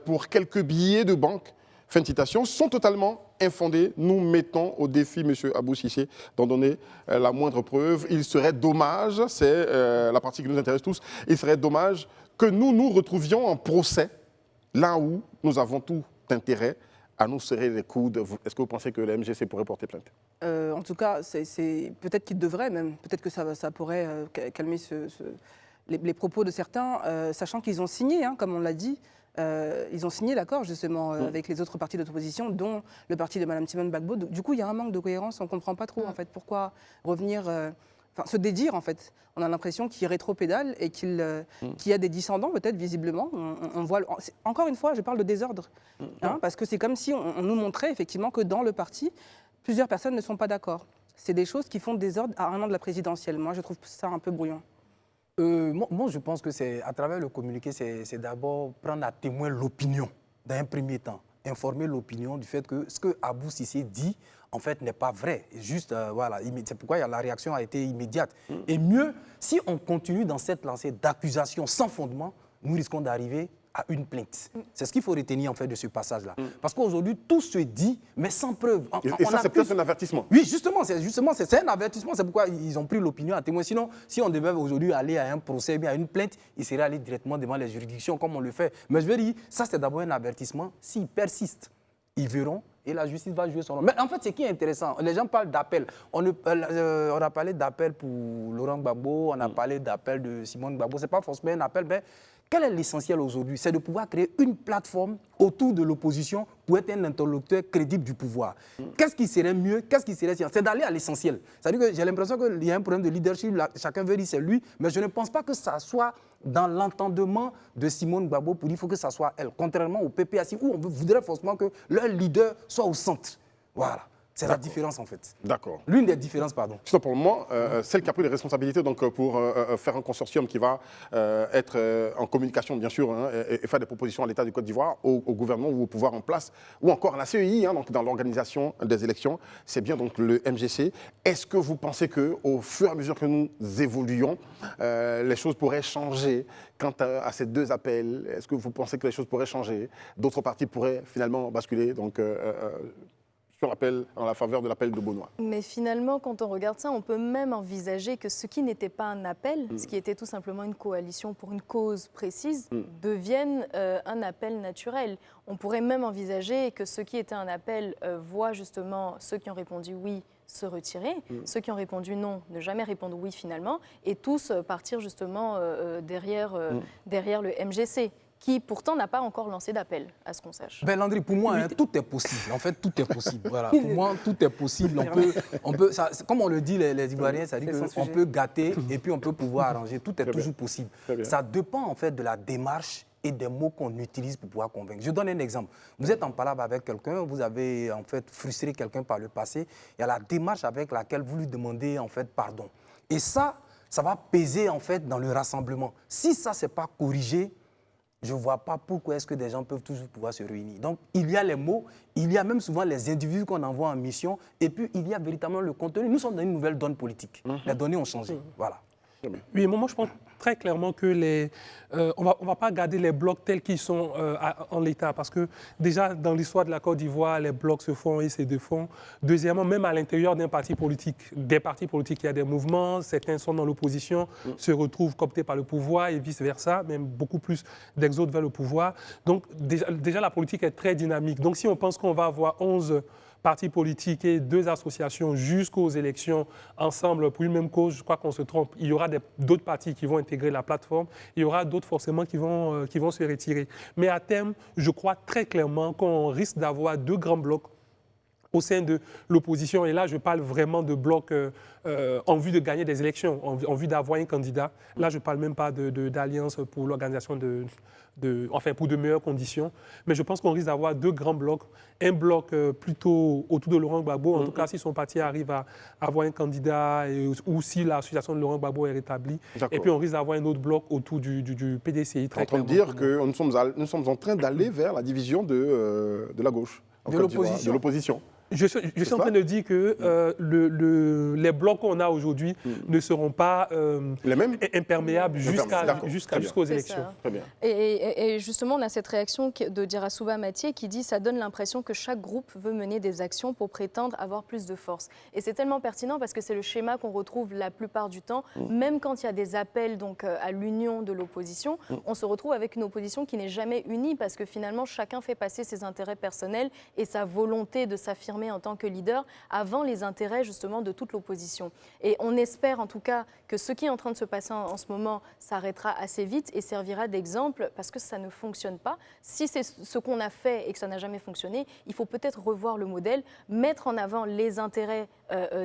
pour quelques billets de banque, fin de citation, sont totalement infondées. Nous mettons au défi M. Abou Cissé d'en donner la moindre preuve. Il serait dommage, c'est la partie qui nous intéresse tous, il serait dommage que nous nous retrouvions en procès, là où nous avons tout intérêt à nous serrer les coudes. Est-ce que vous pensez que la MGC pourrait porter plainte? En tout cas, peut-être qu'il devrait même. Peut-être que ça pourrait calmer les propos de certains, sachant qu'ils ont signé, hein, comme on l'a dit. Ils ont signé l'accord justement avec les autres partis d'opposition, dont le parti de Mme Simone Gbagbo. Du coup, il y a un manque de cohérence. On ne comprend pas trop en fait pourquoi revenir, se dédire en fait. On a l'impression qu'il rétropédale et qu'il y a des descendants peut-être visiblement. On voit. Encore une fois, je parle de désordre, hein, parce que c'est comme si on nous montrait effectivement que dans le parti, plusieurs personnes ne sont pas d'accord. C'est des choses qui font désordre à un an de la présidentielle. Moi, je trouve ça un peu brouillon. Moi, je pense que c'est à travers le communiqué, c'est d'abord prendre à témoin l'opinion dans un premier temps, informer l'opinion du fait que ce que Abou Cissé dit, en fait, n'est pas vrai. Juste, voilà, c'est pourquoi la réaction a été immédiate. Et mieux, si on continue dans cette lancée d'accusations sans fondement, nous risquons d'arriver à une plainte. C'est ce qu'il faut retenir en fait de ce passage-là. Parce qu'aujourd'hui, tout se dit, mais sans preuve. Et ça, c'est peut-être un avertissement. Oui, justement, c'est un avertissement. C'est pourquoi ils ont pris l'opinion à témoin. Sinon, si on devait aujourd'hui aller à un procès, bien à une plainte, il serait allé directement devant les juridictions comme on le fait. Mais je veux dire, ça, c'est d'abord un avertissement. S'ils persistent, ils verront et la justice va jouer son rôle. Mais en fait, ce qui est intéressant, les gens parlent d'appel. On a parlé d'appel pour Laurent Gbagbo, on a parlé d'appel de Simone Gbagbo. Ce n'est pas forcément un appel, mais quel est l'essentiel aujourd'hui? C'est de pouvoir créer une plateforme autour de l'opposition pour être un interlocuteur crédible du pouvoir. Qu'est-ce qui serait mieux? Qu'est-ce qui serait... C'est d'aller à l'essentiel. C'est-à-dire que j'ai l'impression qu'il y a un problème de leadership, là, chacun veut dire c'est lui, mais je ne pense pas que ça soit dans l'entendement de Simone Gbagbo pour dire qu'il faut que ça soit elle. Contrairement au PPACI, où on voudrait forcément que leur leader soit au centre. Voilà. C'est la différence en fait. D'accord. L'une des différences, pardon. Sinon, pour le moment, celle qui a pris les responsabilités donc, pour faire un consortium qui va être en communication, bien sûr, hein, et faire des propositions à l'État du Côte d'Ivoire, au gouvernement ou au pouvoir en place, ou encore à la CEI, hein, donc dans l'organisation des élections, c'est bien donc le MGC. Est-ce que vous pensez qu'au fur et à mesure que nous évoluons, les choses pourraient changer quant à ces deux appels? Est-ce que vous pensez que les choses pourraient changer? D'autres partis pourraient finalement basculer donc, en la faveur de l'appel de Beaunois. Mais finalement, quand on regarde ça, on peut même envisager que ce qui n'était pas un appel, ce qui était tout simplement une coalition pour une cause précise, devienne un appel naturel. On pourrait même envisager que ce qui était un appel voit justement ceux qui ont répondu oui se retirer, ceux qui ont répondu non ne jamais répondre oui finalement, et tous partir justement derrière le MGC. Qui pourtant n'a pas encore lancé d'appel, à ce qu'on sache. Ben Landry, pour moi, hein, tout est possible. En fait, tout est possible. Voilà. Pour moi, tout est possible. On peut, ça, comme on le dit, les Ivoiriens, ça dit qu'on peut gâter et puis on peut pouvoir arranger. Tout est toujours possible. Ça dépend en fait de la démarche et des mots qu'on utilise pour pouvoir convaincre. Je donne un exemple. Vous êtes en palabre avec quelqu'un, vous avez en fait frustré quelqu'un par le passé. Il y a la démarche avec laquelle vous lui demandez en fait pardon. Et ça va peser en fait dans le rassemblement. Si ça, c'est pas corrigé, je ne vois pas pourquoi est-ce que des gens peuvent toujours pouvoir se réunir. Donc, il y a les mots, il y a même souvent les individus qu'on envoie en mission, et puis il y a véritablement le contenu. Nous sommes dans une nouvelle donne politique. Les données ont changé. Voilà. Oui, moi je pense très clairement que on va pas garder les blocs tels qu'ils sont en l'état, parce que déjà, dans l'histoire de la Côte d'Ivoire, les blocs se font et se défont. Deuxièmement, même à l'intérieur des partis politiques, il y a des mouvements, certains sont dans l'opposition, se retrouvent cooptés par le pouvoir et vice-versa, même beaucoup plus d'exode vers le pouvoir. Donc, déjà, la politique est très dynamique. Donc, si on pense qu'on va avoir 11 partis politiques et 2 associations jusqu'aux élections ensemble pour une même cause, je crois qu'on se trompe. Il y aura d'autres partis qui vont intégrer la plateforme, il y aura d'autres forcément qui vont se retirer. Mais à terme, je crois très clairement qu'on risque d'avoir 2 grands blocs au sein de l'opposition. Et là, je parle vraiment de blocs en vue de gagner des élections, en vue d'avoir un candidat. Là, je ne parle même pas d'alliance pour l'organisation pour de meilleures conditions. Mais je pense qu'on risque d'avoir 2 grands blocs. Un bloc plutôt autour de Laurent Gbagbo, en tout cas si son parti arrive à avoir un candidat ou si l'association de Laurent Gbagbo est rétablie. Et puis on risque d'avoir un autre bloc autour du PDCI. Très clairement. En train de dire que nous sommes en train d'aller vers la division de la gauche. De l'opposition. Je suis en train de dire que les blocs qu'on a aujourd'hui ne seront pas les mêmes imperméables jusqu'aux élections. Très bien. Et justement, on a cette réaction de Dirassouba Mathieu qui dit « ça donne l'impression que chaque groupe veut mener des actions pour prétendre avoir plus de force ». Et c'est tellement pertinent parce que c'est le schéma qu'on retrouve la plupart du temps, même quand il y a des appels donc, à l'union de l'opposition, on se retrouve avec une opposition qui n'est jamais unie parce que finalement, chacun fait passer ses intérêts personnels et sa volonté de s'affirmer en tant que leader avant les intérêts justement de toute l'opposition. Et on espère en tout cas que ce qui est en train de se passer en ce moment s'arrêtera assez vite et servira d'exemple parce que ça ne fonctionne pas. Si c'est ce qu'on a fait et que ça n'a jamais fonctionné, il faut peut-être revoir le modèle, mettre en avant les intérêts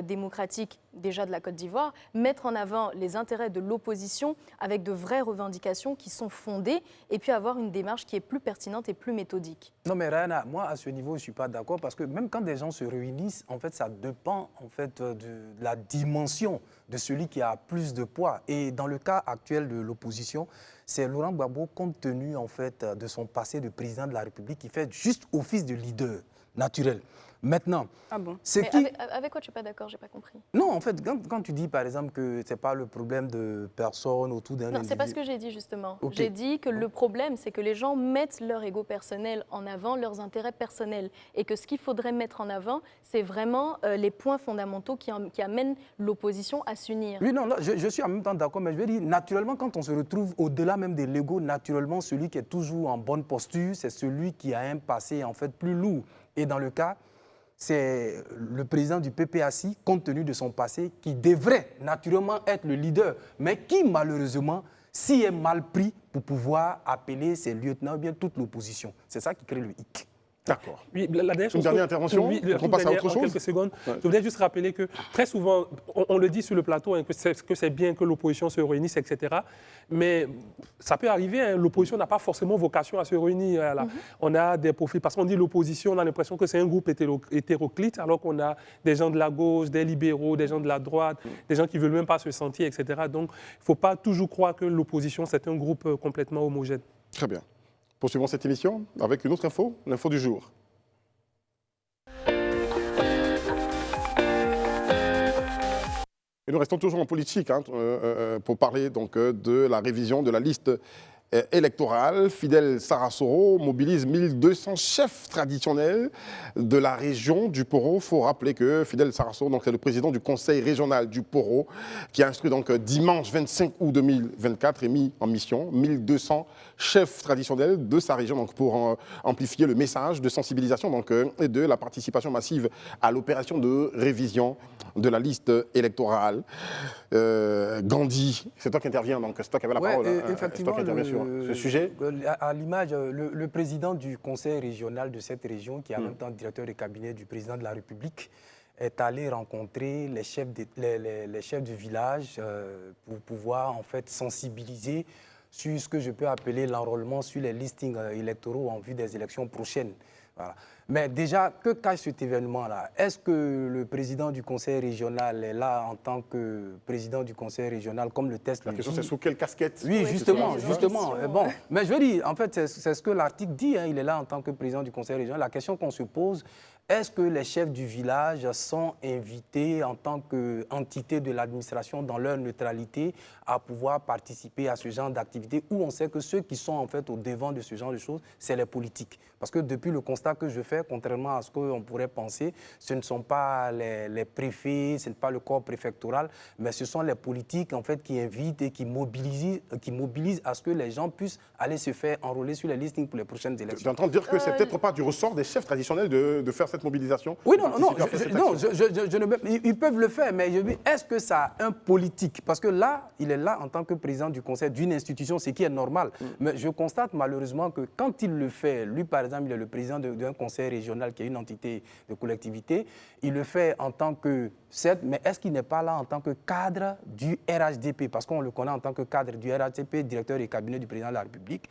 démocratiques déjà de la Côte d'Ivoire, mettre en avant les intérêts de l'opposition avec de vraies revendications qui sont fondées et puis avoir une démarche qui est plus pertinente et plus méthodique. Non mais Rayana, moi à ce niveau je ne suis pas d'accord parce que même quand des gens se réunissent, en fait ça dépend en fait de la dimension de celui qui a plus de poids. Et dans le cas actuel de l'opposition, c'est Laurent Gbagbo, compte tenu en fait de son passé de président de la République, qui fait juste office de leader naturel. Maintenant, avec quoi tu n'es pas d'accord? Je n'ai pas compris. Non, en fait, quand tu dis par exemple que ce n'est pas le problème de personne autour d'un individu... Non, ce n'est pas ce que j'ai dit justement. Okay. J'ai dit que le problème, c'est que les gens mettent leur ego personnel en avant, leurs intérêts personnels. Et que ce qu'il faudrait mettre en avant, c'est vraiment les points fondamentaux qui amènent l'opposition à s'unir. Oui, non, je suis en même temps d'accord, mais je veux dire, naturellement, quand on se retrouve au-delà même de l'ego, naturellement, celui qui est toujours en bonne posture, c'est celui qui a un passé en fait plus lourd. Et dans le cas... c'est le président du PPACI, compte tenu de son passé, qui devrait naturellement être le leader, mais qui malheureusement s'y est mal pris pour pouvoir appeler ses lieutenants ou bien toute l'opposition. C'est ça qui crée le hic. D'accord. Oui, la dernière intervention, on passe à autre chose. Quelques secondes. Ouais. Je voudrais juste rappeler que très souvent, on le dit sur le plateau, hein, que c'est bien que l'opposition se réunisse, etc. Mais ça peut arriver, hein, l'opposition n'a pas forcément vocation à se réunir. Voilà. On a des profils, parce qu'on dit l'opposition, on a l'impression que c'est un groupe hétéroclite, alors qu'on a des gens de la gauche, des libéraux, des gens de la droite, des gens qui ne veulent même pas se sentir, etc. Donc, il ne faut pas toujours croire que l'opposition, c'est un groupe complètement homogène. Très bien. Poursuivons cette émission avec une autre info, l'info du jour. Et nous restons toujours en politique pour parler donc, de la révision de la liste électorale. Fidel Sarasoro mobilise 1200 chefs traditionnels de la région du Poro. Il faut rappeler que Fidel Sarasoro est le président du conseil régional du Poro qui a instruit donc dimanche 25 août 2024 et mis en mission 1200 chefs traditionnels de sa région donc, pour amplifier le message de sensibilisation donc, et de la participation massive à l'opération de révision de la liste électorale. Gandhi, c'est toi qui interviens, donc c'est toi qui avais la parole. Effectivement, c'est toi qui interviens sur ce sujet. À l'image, le président du conseil régional de cette région, qui est en même temps directeur de cabinet du président de la République, est allé rencontrer les chefs du village pour pouvoir en fait sensibiliser sur ce que je peux appeler l'enrôlement sur les listings électoraux en vue des élections prochaines. Voilà. Mais déjà, que cache cet événement-là? Est-ce que le président du conseil régional est là en tant que président du conseil régional, comme le test La le question, dit? c'est sous quelle casquette? Oui, justement. Ouais. Bon, mais je veux dire, en fait, c'est ce que l'article dit, hein, il est là en tant que président du conseil régional. La question qu'on se pose, est-ce que les chefs du village sont invités en tant qu'entité de l'administration dans leur neutralité à pouvoir participer à ce genre d'activité où on sait que ceux qui sont en fait au devant de ce genre de choses, c'est les politiques. Parce que depuis le constat que je fais, contrairement à ce qu'on pourrait penser, ce ne sont pas les préfets, ce n'est pas le corps préfectoral, mais ce sont les politiques en fait qui invitent et qui mobilisent à ce que les gens puissent aller se faire enrôler sur les listings pour les prochaines Tu es élections. en train de dire que c'est peut-être pas du ressort des chefs traditionnels de faire cette mobilisation? Oui, non, ils peuvent le faire, mais je dis, est-ce que ça a un politique? Parce que là, il est là en tant que président du conseil d'une institution, ce qui est normal. Mais je constate malheureusement que quand il le fait, lui par exemple, il est le président d'un conseil régional qui est une entité de collectivité, il le fait en tant que, certes, mais est-ce qu'il n'est pas là en tant que cadre du RHDP? Parce qu'on le connaît en tant que cadre du RHDP, directeur du cabinet du président de la République.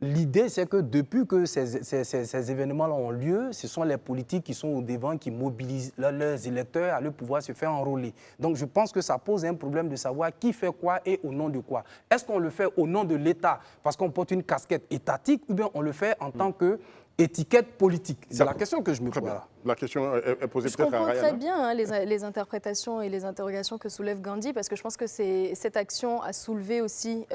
L'idée, c'est que depuis que ces événements-là ont lieu, ce sont les politiques qui sont au devant, qui mobilisent leurs électeurs à leur pouvoir se faire enrôler. Donc, je pense que ça pose un problème de savoir qui fait quoi et au nom de quoi. Est-ce qu'on le fait au nom de l'État parce qu'on porte une casquette étatique ou bien on le fait en tant qu'étiquette politique? C'est la question que je me pose. Voilà. La question est posée Je peut-être à comprends Ryan. très bien hein, les interprétations et les interrogations que soulève Gandhi, parce que je pense que cette action a soulevé aussi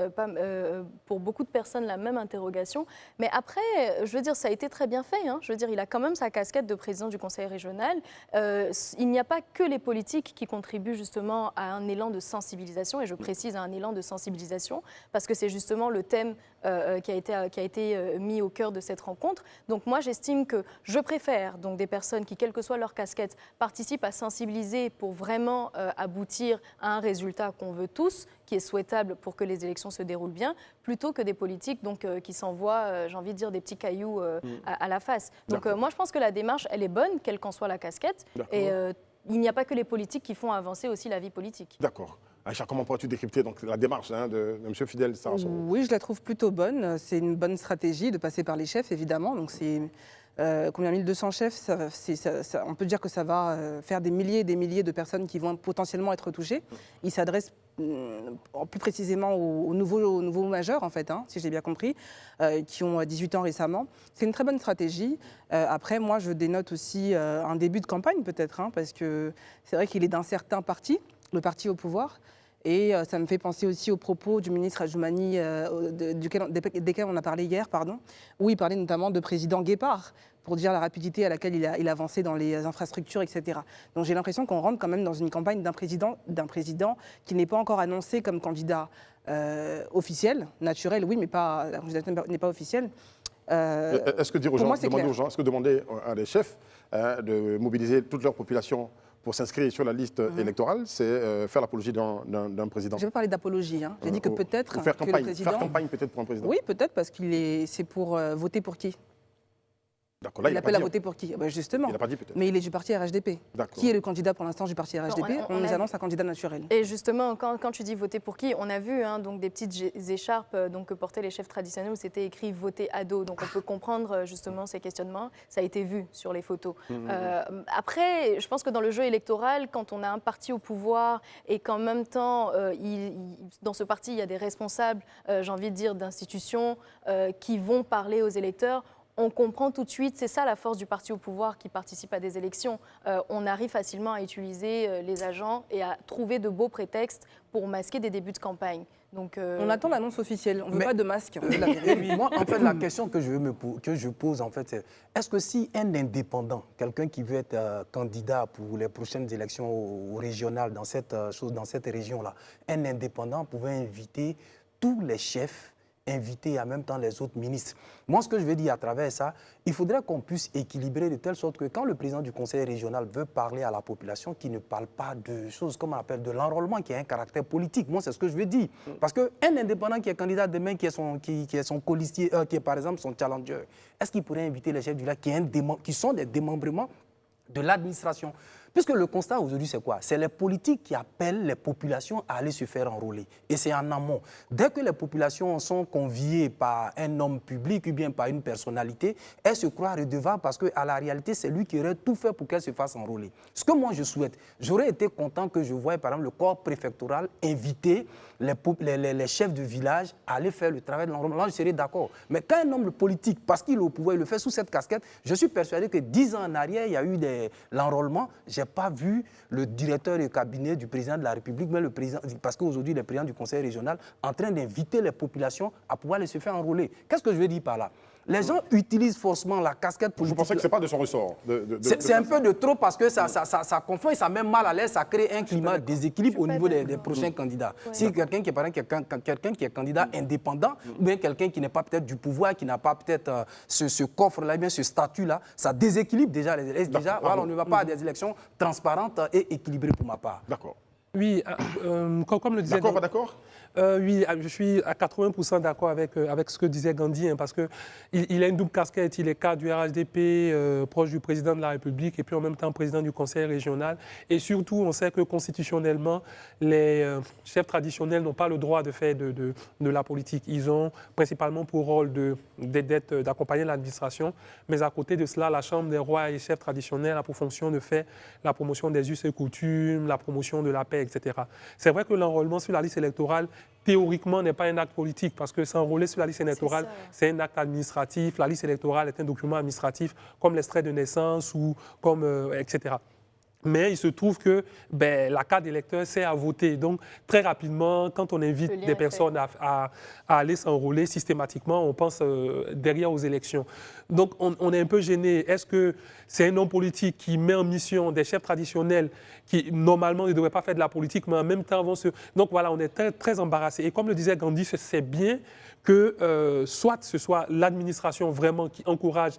pour beaucoup de personnes la même interrogation. Mais après, je veux dire, ça a été très bien fait. Hein. Je veux dire, il a quand même sa casquette de président du conseil régional. Il n'y a pas que les politiques qui contribuent justement à un élan de sensibilisation, et je précise à un élan de sensibilisation, parce que c'est justement le thème qui a été mis au cœur de cette rencontre. Donc moi, j'estime que je préfère donc des personnes qui, quelle que soit leur casquette, participent à sensibiliser pour vraiment aboutir à un résultat qu'on veut tous, qui est souhaitable pour que les élections se déroulent bien, plutôt que des politiques donc, qui s'envoient, j'ai envie de dire, des petits cailloux à la face. Donc moi, je pense que la démarche, elle est bonne, quelle qu'en soit la casquette. Et il n'y a pas que les politiques qui font avancer aussi la vie politique. D'accord. Aïcha, comment pourrais-tu décrypter donc, la démarche de M. Fidel Sarrasso? Oui, je la trouve plutôt bonne. C'est une bonne stratégie de passer par les chefs, évidemment. Donc c'est combien 1200 chefs, on peut dire que ça va faire des milliers et des milliers de personnes qui vont potentiellement être touchées. Il s'adresse plus précisément aux nouveaux majeurs, en fait, hein, si j'ai bien compris, qui ont 18 ans récemment. C'est une très bonne stratégie. Après, moi, je dénote aussi un début de campagne, peut-être, hein, parce que c'est vrai qu'il est d'un certain parti, le parti au pouvoir. Et ça me fait penser aussi aux propos du ministre Adjoumani, desquels on a parlé hier, où il parlait notamment de président Guépard, pour dire la rapidité à laquelle il avançait dans les infrastructures, etc. Donc j'ai l'impression qu'on rentre quand même dans une campagne d'un président qui n'est pas encore annoncé comme candidat officiel, naturel, oui, mais pas, la candidature n'est pas officielle. Est-ce que dire aux gens, demander aux gens, est-ce que demander à des chefs de mobiliser toute leur population pour s'inscrire sur la liste électorale, c'est faire l'apologie d'un président? Je vais pas parler d'apologie. Hein. J'ai dit que peut-être faire que le président... Faire campagne peut-être pour un président. Oui, peut-être, parce c'est pour voter pour qui? D'accord, là, il appelle à voter pour qui? Justement. Il n'a pas dit peut-être. Mais il est du parti RHDP. Qui est le candidat pour l'instant du parti RHDP? On nous annonce un candidat naturel. Et justement, quand tu dis voter pour qui, on a vu donc, des petites écharpes que portaient les chefs traditionnels où c'était écrit voter ado. Donc on peut comprendre justement ces questionnements. Ça a été vu sur les photos. Après, je pense que dans le jeu électoral, quand on a un parti au pouvoir et qu'en même temps, dans ce parti, il y a des responsables, j'ai envie de dire, d'institutions qui vont parler aux électeurs, on comprend tout de suite, c'est ça la force du parti au pouvoir qui participe à des élections. On arrive facilement à utiliser les agents et à trouver de beaux prétextes pour masquer des débuts de campagne. Donc, on attend l'annonce officielle, on ne veut pas de masque. Moi, en fait, la question que je pose, en fait, c'est est-ce que si un indépendant, quelqu'un qui veut être candidat pour les prochaines élections au régional dans cette région-là, un indépendant pouvait inviter tous les chefs, inviter en même temps les autres ministres. Moi, ce que je veux dire à travers ça, il faudrait qu'on puisse équilibrer de telle sorte que quand le président du conseil régional veut parler à la population, qu'il ne parle pas de choses comme on appelle de l'enrôlement, qui a un caractère politique. Moi, c'est ce que je veux dire. Parce qu'un indépendant qui est candidat demain, qui est son colistier, qui est par exemple son challenger, est-ce qu'il pourrait inviter les chefs du village qui sont des démembrements de l'administration? Puisque le constat aujourd'hui, c'est quoi? C'est les politiques qui appellent les populations à aller se faire enrôler. Et c'est en amont. Dès que les populations sont conviées par un homme public ou bien par une personnalité, elles se croient redevables parce qu'à la réalité, c'est lui qui aurait tout fait pour qu'elles se fassent enrôler. Ce que moi, je souhaite, j'aurais été content que je voie, par exemple, le corps préfectoral inviter les chefs de village à aller faire le travail de l'enrôlement. Là, je serais d'accord. Mais quand un homme politique, parce qu'il est au pouvoir, il le fait sous cette casquette, je suis persuadé que 10 ans en arrière, il y a eu l'enrôlement. Je n'ai pas vu le directeur de cabinet du président de la République, mais le président, parce qu'aujourd'hui, le président du conseil régional, en train d'inviter les populations à pouvoir aller se faire enrôler. Qu'est-ce que je veux dire par là? Les gens utilisent forcément la casquette politique. Vous pensez que ce n'est pas de son ressort? C'est un peu de trop parce que ça confond et ça met mal à l'aise, ça crée un climat de déséquilibre au niveau des prochains candidats. Ouais. Si quelqu'un qui est candidat indépendant ou bien quelqu'un qui n'est pas peut-être du pouvoir, qui n'a pas peut-être ce coffre-là, bien ce statut-là, ça déséquilibre déjà les élections. Déjà, voilà, on ne va pas à des élections transparentes et équilibrées pour ma part. D'accord. Oui, comme le disait... D'accord, pas d'accord? Oui, je suis à 80% d'accord avec ce que disait Gandhi, hein, parce qu'il a une double casquette. Il est cadre du RHDP, proche du président de la République, et puis en même temps président du conseil régional. Et surtout, on sait que constitutionnellement, les chefs traditionnels n'ont pas le droit de faire de la politique. Ils ont principalement pour rôle d'accompagner l'administration, mais à côté de cela, la Chambre des rois et chefs traditionnels a pour fonction de faire la promotion des us et coutumes, la promotion de la paix, etc. C'est vrai que l'enrôlement sur la liste électorale, théoriquement, n'est pas un acte politique parce que s'enrôler sur la liste électorale, c'est un acte administratif. La liste électorale est un document administratif comme l'extrait de naissance ou comme etc. Mais il se trouve que la carte d'électeur sert à voter. Donc, très rapidement, quand on invite des personnes à aller s'enrôler, systématiquement, on pense derrière aux élections. Donc, on est un peu gêné. Est-ce que c'est un homme politique qui met en mission des chefs traditionnels qui, normalement, ne devraient pas faire de la politique, mais en même temps vont se... Donc, voilà, on est très, très embarrassé. Et comme le disait Gandhi, c'est bien que soit ce soit l'administration vraiment qui encourage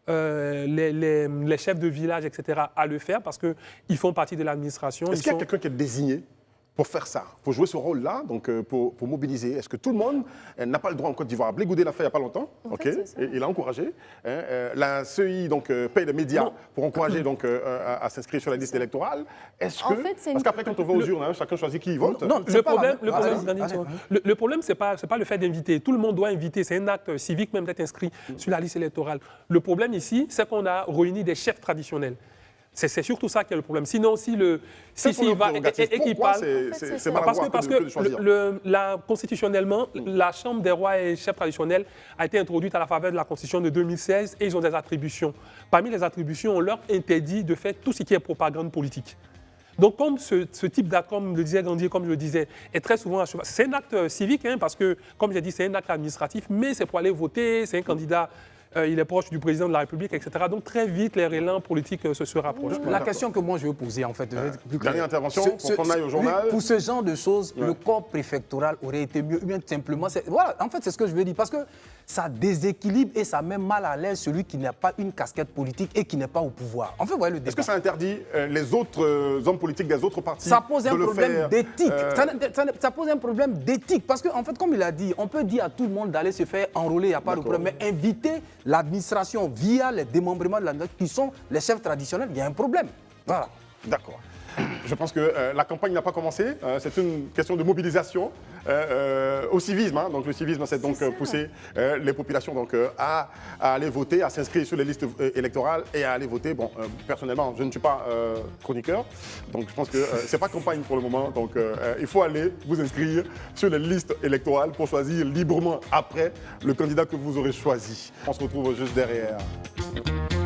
les chefs de village, etc., à le faire parce qu'ils font partie de l'administration. Est-ce qu'il y a quelqu'un qui est désigné pour faire ça, pour jouer ce rôle-là, donc pour mobiliser? Est-ce que tout le monde n'a pas le droit en Côte d'Ivoire? Blé Goudé l'a fait il n'y a pas longtemps, et il a encouragé. La CEI donc, paye les médias pour encourager donc, à s'inscrire sur la liste électorale. Est-ce que... Parce qu'après, quand on va aux urnes, chacun choisit qui il vote. Non, le problème, c'est pas le fait d'inviter. Tout le monde doit inviter. C'est un acte civique même d'être inscrit sur la liste électorale. Le problème ici, c'est qu'on a réuni des chefs traditionnels. C'est surtout ça qui est le problème. Sinon, si il va et qu'il parle, c'est maladroit parce que constitutionnellement, la Chambre des rois et chefs traditionnels a été introduite à la faveur de la Constitution de 2016 et ils ont des attributions. Parmi les attributions, on leur interdit de faire tout ce qui est propagande politique. Donc, comme ce type d'acte, comme le disait Gandhi, comme je le disais, est très souvent... C'est un acte civique, hein, parce que, comme j'ai dit, c'est un acte administratif, mais c'est pour aller voter, c'est un candidat... il est proche du président de la République, etc. Donc, très vite, les relents politiques se rapprochent. La question que moi, je veux poser, en fait... Dernière intervention, pour qu'on aille au journal. Pour ce genre de choses, le corps préfectoral aurait été mieux. Bien simplement... Voilà, en fait, c'est ce que je veux dire. Parce que ça déséquilibre et ça met mal à l'aise celui qui n'a pas une casquette politique et qui n'est pas au pouvoir. En fait, vous voyez le débat. Est-ce que ça interdit les autres hommes politiques des autres partis Ça pose un problème d'éthique. Ça pose un problème d'éthique. Parce qu'en fait, comme il a dit, on peut dire à tout le monde d'aller se faire enrôler, il n'y a pas de problème. Mais inviter l'administration via les démembrements de l'administration qui sont les chefs traditionnels, il y a un problème. Voilà. D'accord. Je pense que la campagne n'a pas commencé. C'est une question de mobilisation au civisme. Hein. Donc le civisme, c'est donc pousser les populations donc, à aller voter, à s'inscrire sur les listes électorales et à aller voter. Bon, personnellement, je ne suis pas chroniqueur, donc je pense que c'est pas campagne pour le moment. Donc il faut aller vous inscrire sur les listes électorales pour choisir librement après le candidat que vous aurez choisi. On se retrouve juste derrière.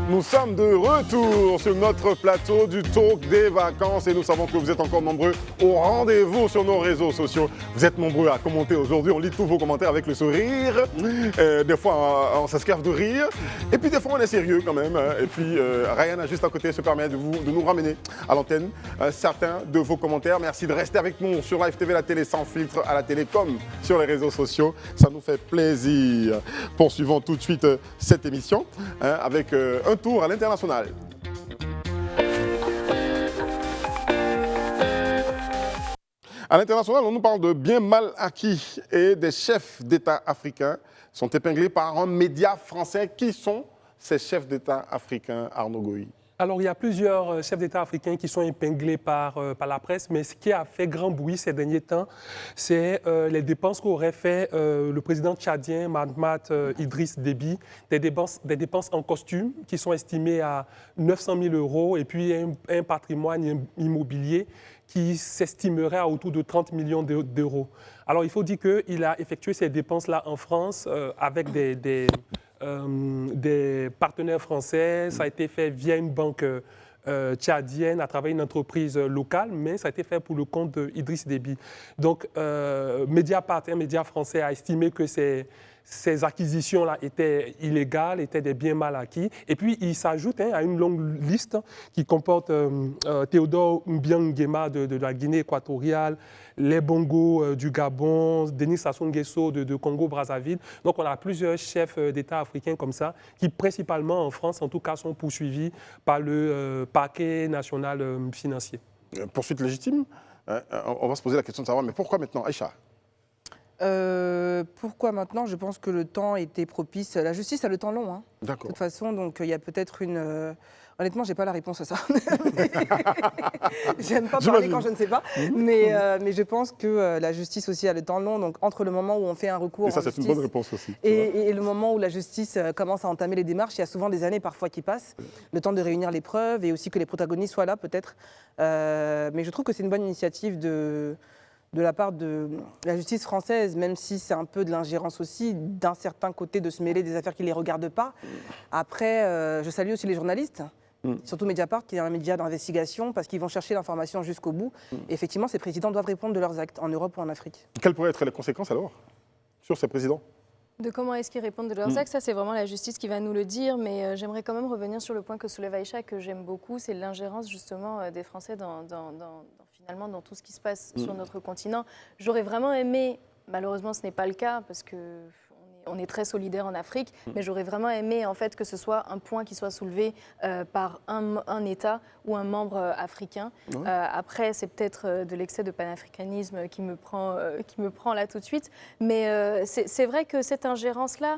Nous sommes de retour sur notre plateau du Talk des vacances et nous savons que vous êtes encore nombreux au rendez-vous sur nos réseaux sociaux. Vous êtes nombreux à commenter aujourd'hui, on lit tous vos commentaires avec le sourire. Des fois, on s'esclave de rire. Et puis des fois, on est sérieux quand même. Et puis, Ryan, juste à côté, se permet de nous ramener à l'antenne certains de vos commentaires. Merci de rester avec nous sur Live TV, la télé sans filtre, à la télé comme sur les réseaux sociaux. Ça nous fait plaisir. Poursuivons tout de suite cette émission avec un tour à l'international. À l'international, on nous parle de bien mal acquis et des chefs d'État africains sont épinglés par un média français. Qui sont ces chefs d'État africains, Arnaud Goï? Alors, il y a plusieurs chefs d'État africains qui sont épinglés par la presse, mais ce qui a fait grand bruit ces derniers temps, c'est les dépenses qu'aurait fait le président tchadien Mahamat Idriss Déby, des dépenses en costume qui sont estimées à 900 000 €, et puis un patrimoine immobilier qui s'estimerait à autour de 30 millions d'euros. Alors, il faut dire qu'il a effectué ces dépenses-là en France avec des partenaires français. Ça a été fait via une banque tchadienne à travers une entreprise locale, mais ça a été fait pour le compte d'Idriss Déby. Donc, Mediapart, un média français, a estimé que ces acquisitions-là étaient illégales, étaient des biens mal acquis. Et puis, il s'ajoute à une longue liste qui comporte Théodore Mbiang-Nguema de la Guinée équatoriale, les Bongo du Gabon, Denis Sassou Nguesso de Congo-Brazzaville. Donc, on a plusieurs chefs d'État africains comme ça, qui principalement en France, en tout cas, sont poursuivis par le parquet national financier. Poursuite légitime. On va se poser la question de savoir, mais pourquoi maintenant, Aïcha? Pourquoi maintenant? Je pense que le temps était propice. La justice a le temps long, hein, de D'accord. toute façon, donc il y a peut-être une... Honnêtement, j'ai pas la réponse à ça. J'aime pas parler quand je ne sais pas, mais je pense que la justice aussi a le temps long. Donc entre le moment où on fait un recours Et ça, en c'est justice une bonne réponse aussi. et le moment où la justice commence à entamer les démarches, il y a souvent des années parfois qui passent, le temps de réunir les preuves et aussi que les protagonistes soient là peut-être. Mais je trouve que c'est une bonne initiative de la part de la justice française, même si c'est un peu de l'ingérence aussi, d'un certain côté, de se mêler des affaires qui ne les regardent pas. Après, je salue aussi les journalistes, surtout Mediapart, qui est un média d'investigation, parce qu'ils vont chercher l'information jusqu'au bout. Et effectivement, ces présidents doivent répondre de leurs actes, en Europe ou en Afrique. Quelles pourraient être les conséquences alors sur ces présidents? De comment est-ce qu'ils répondent de leurs actes, ça c'est vraiment la justice qui va nous le dire, mais j'aimerais quand même revenir sur le point que soulève Aïcha, que j'aime beaucoup, c'est l'ingérence justement des Français finalement dans tout ce qui se passe sur notre continent. J'aurais vraiment aimé, malheureusement ce n'est pas le cas, parce que on est très solidaires en Afrique, mais j'aurais vraiment aimé en fait que ce soit un point qui soit soulevé par un État ou un membre africain. Après, c'est peut-être de l'excès de panafricanisme qui me prend là tout de suite, mais c'est vrai que cette ingérence-là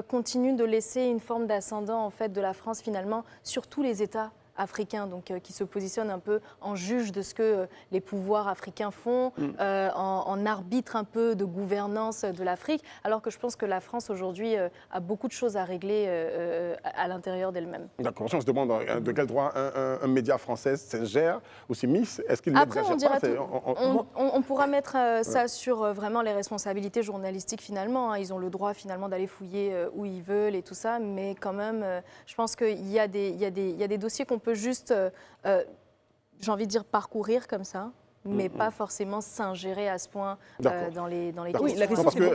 continue de laisser une forme d'ascendant en fait de la France finalement sur tous les États africains, donc qui se positionnent un peu en juge de ce que les pouvoirs africains font, en arbitre un peu de gouvernance de l'Afrique, alors que je pense que la France aujourd'hui a beaucoup de choses à régler à l'intérieur d'elle-même. D'accord. On se demande de quel droit un média français s'ingère ou s'immisce. Est-ce qu'il Après, n'exagère pas? on pourra mettre ça sur vraiment les responsabilités journalistiques finalement. Ils ont le droit finalement d'aller fouiller où ils veulent et tout ça, mais quand même, je pense qu'il y a des dossiers qu'on peut juste, j'ai envie de dire, parcourir comme ça, mais pas forcément s'ingérer à ce point dans les Oui, la question parce c'est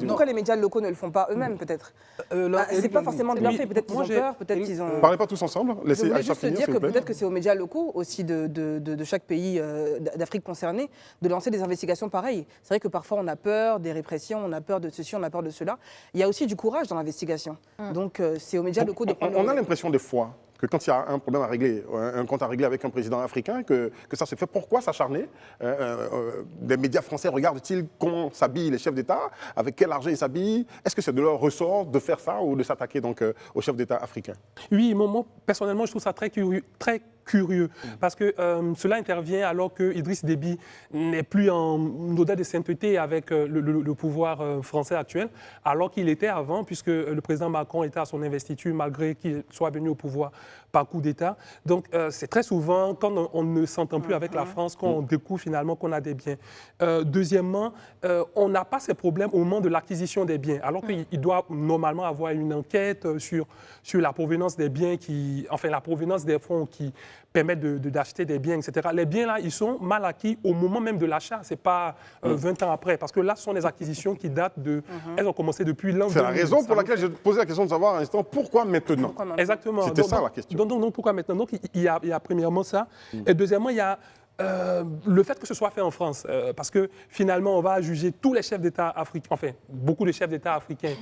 pourquoi les médias locaux ne le font pas eux-mêmes peut-être? C'est pas forcément de leur fait, peut-être qu'ils ont peur, peut-être qu'ils ont... Parlez pas tous ensemble. Je Laissez voulais Aïcha juste finir, dire s'il que vous plaît. peut-être que c'est aux médias locaux aussi de chaque pays d'Afrique concerné de lancer des investigations pareilles. C'est vrai que parfois on a peur des répressions, on a peur de ceci, on a peur de cela. Il y a aussi du courage dans l'investigation. Donc c'est aux médias locaux de prendre... On a l'impression des fois que quand il y a un problème à régler, un compte à régler avec un président africain, que ça se fait. Pourquoi s'acharner? Les médias français regardent-ils comment s'habillent les chefs d'État? Avec quel argent ils s'habillent? Est-ce que c'est de leur ressort de faire ça ou de s'attaquer donc aux chefs d'État africains? Oui, moi, personnellement, je trouve ça très curieux parce que cela intervient alors que Idriss Déby n'est plus en odeur de sainteté avec le pouvoir français actuel, alors qu'il était avant, puisque le président Macron était à son investiture malgré qu'il soit venu au pouvoir par coup d'État. Donc, c'est très souvent, quand on ne s'entend plus avec la France, qu'on découvre finalement qu'on a des biens. Deuxièmement, on n'a pas ces problèmes au moment de l'acquisition des biens, alors qu'il doit normalement avoir une enquête sur la provenance des biens, la provenance des fonds qui permettent d'acheter des biens, etc. Les biens, là, ils sont mal acquis au moment même de l'achat. Ce n'est pas 20 ans après, parce que là, ce sont des acquisitions qui datent de... Elles ont commencé depuis l'an 2000. C'est la raison pour laquelle j'ai posé la question de savoir à l'instant pourquoi maintenant. Exactement. C'était ça la question. Donc, pourquoi maintenant? Donc, il y a premièrement ça. Et deuxièmement, il y a le fait que ce soit fait en France, parce que finalement, on va juger tous les chefs d'État africains, enfin, beaucoup de chefs d'État africains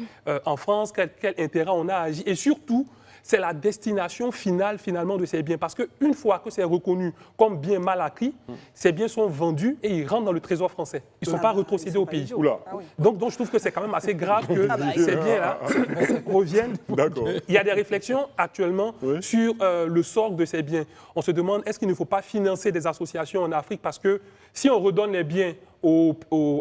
en France, quel intérêt on a à agir. Et surtout, c'est la destination finale finalement de ces biens. Parce qu'une fois que c'est reconnu comme bien mal acquis, ces biens sont vendus et ils rentrent dans le trésor français. Ils ne sont pas retrocédés au pays. Oula. Ah oui. Donc, je trouve que c'est quand même assez grave que ces biens-là reviennent. D'accord. Il y a des réflexions actuellement Oui. sur le sort de ces biens. On se demande, est-ce qu'il ne faut pas financer des associations en Afrique? Parce que si on redonne les biens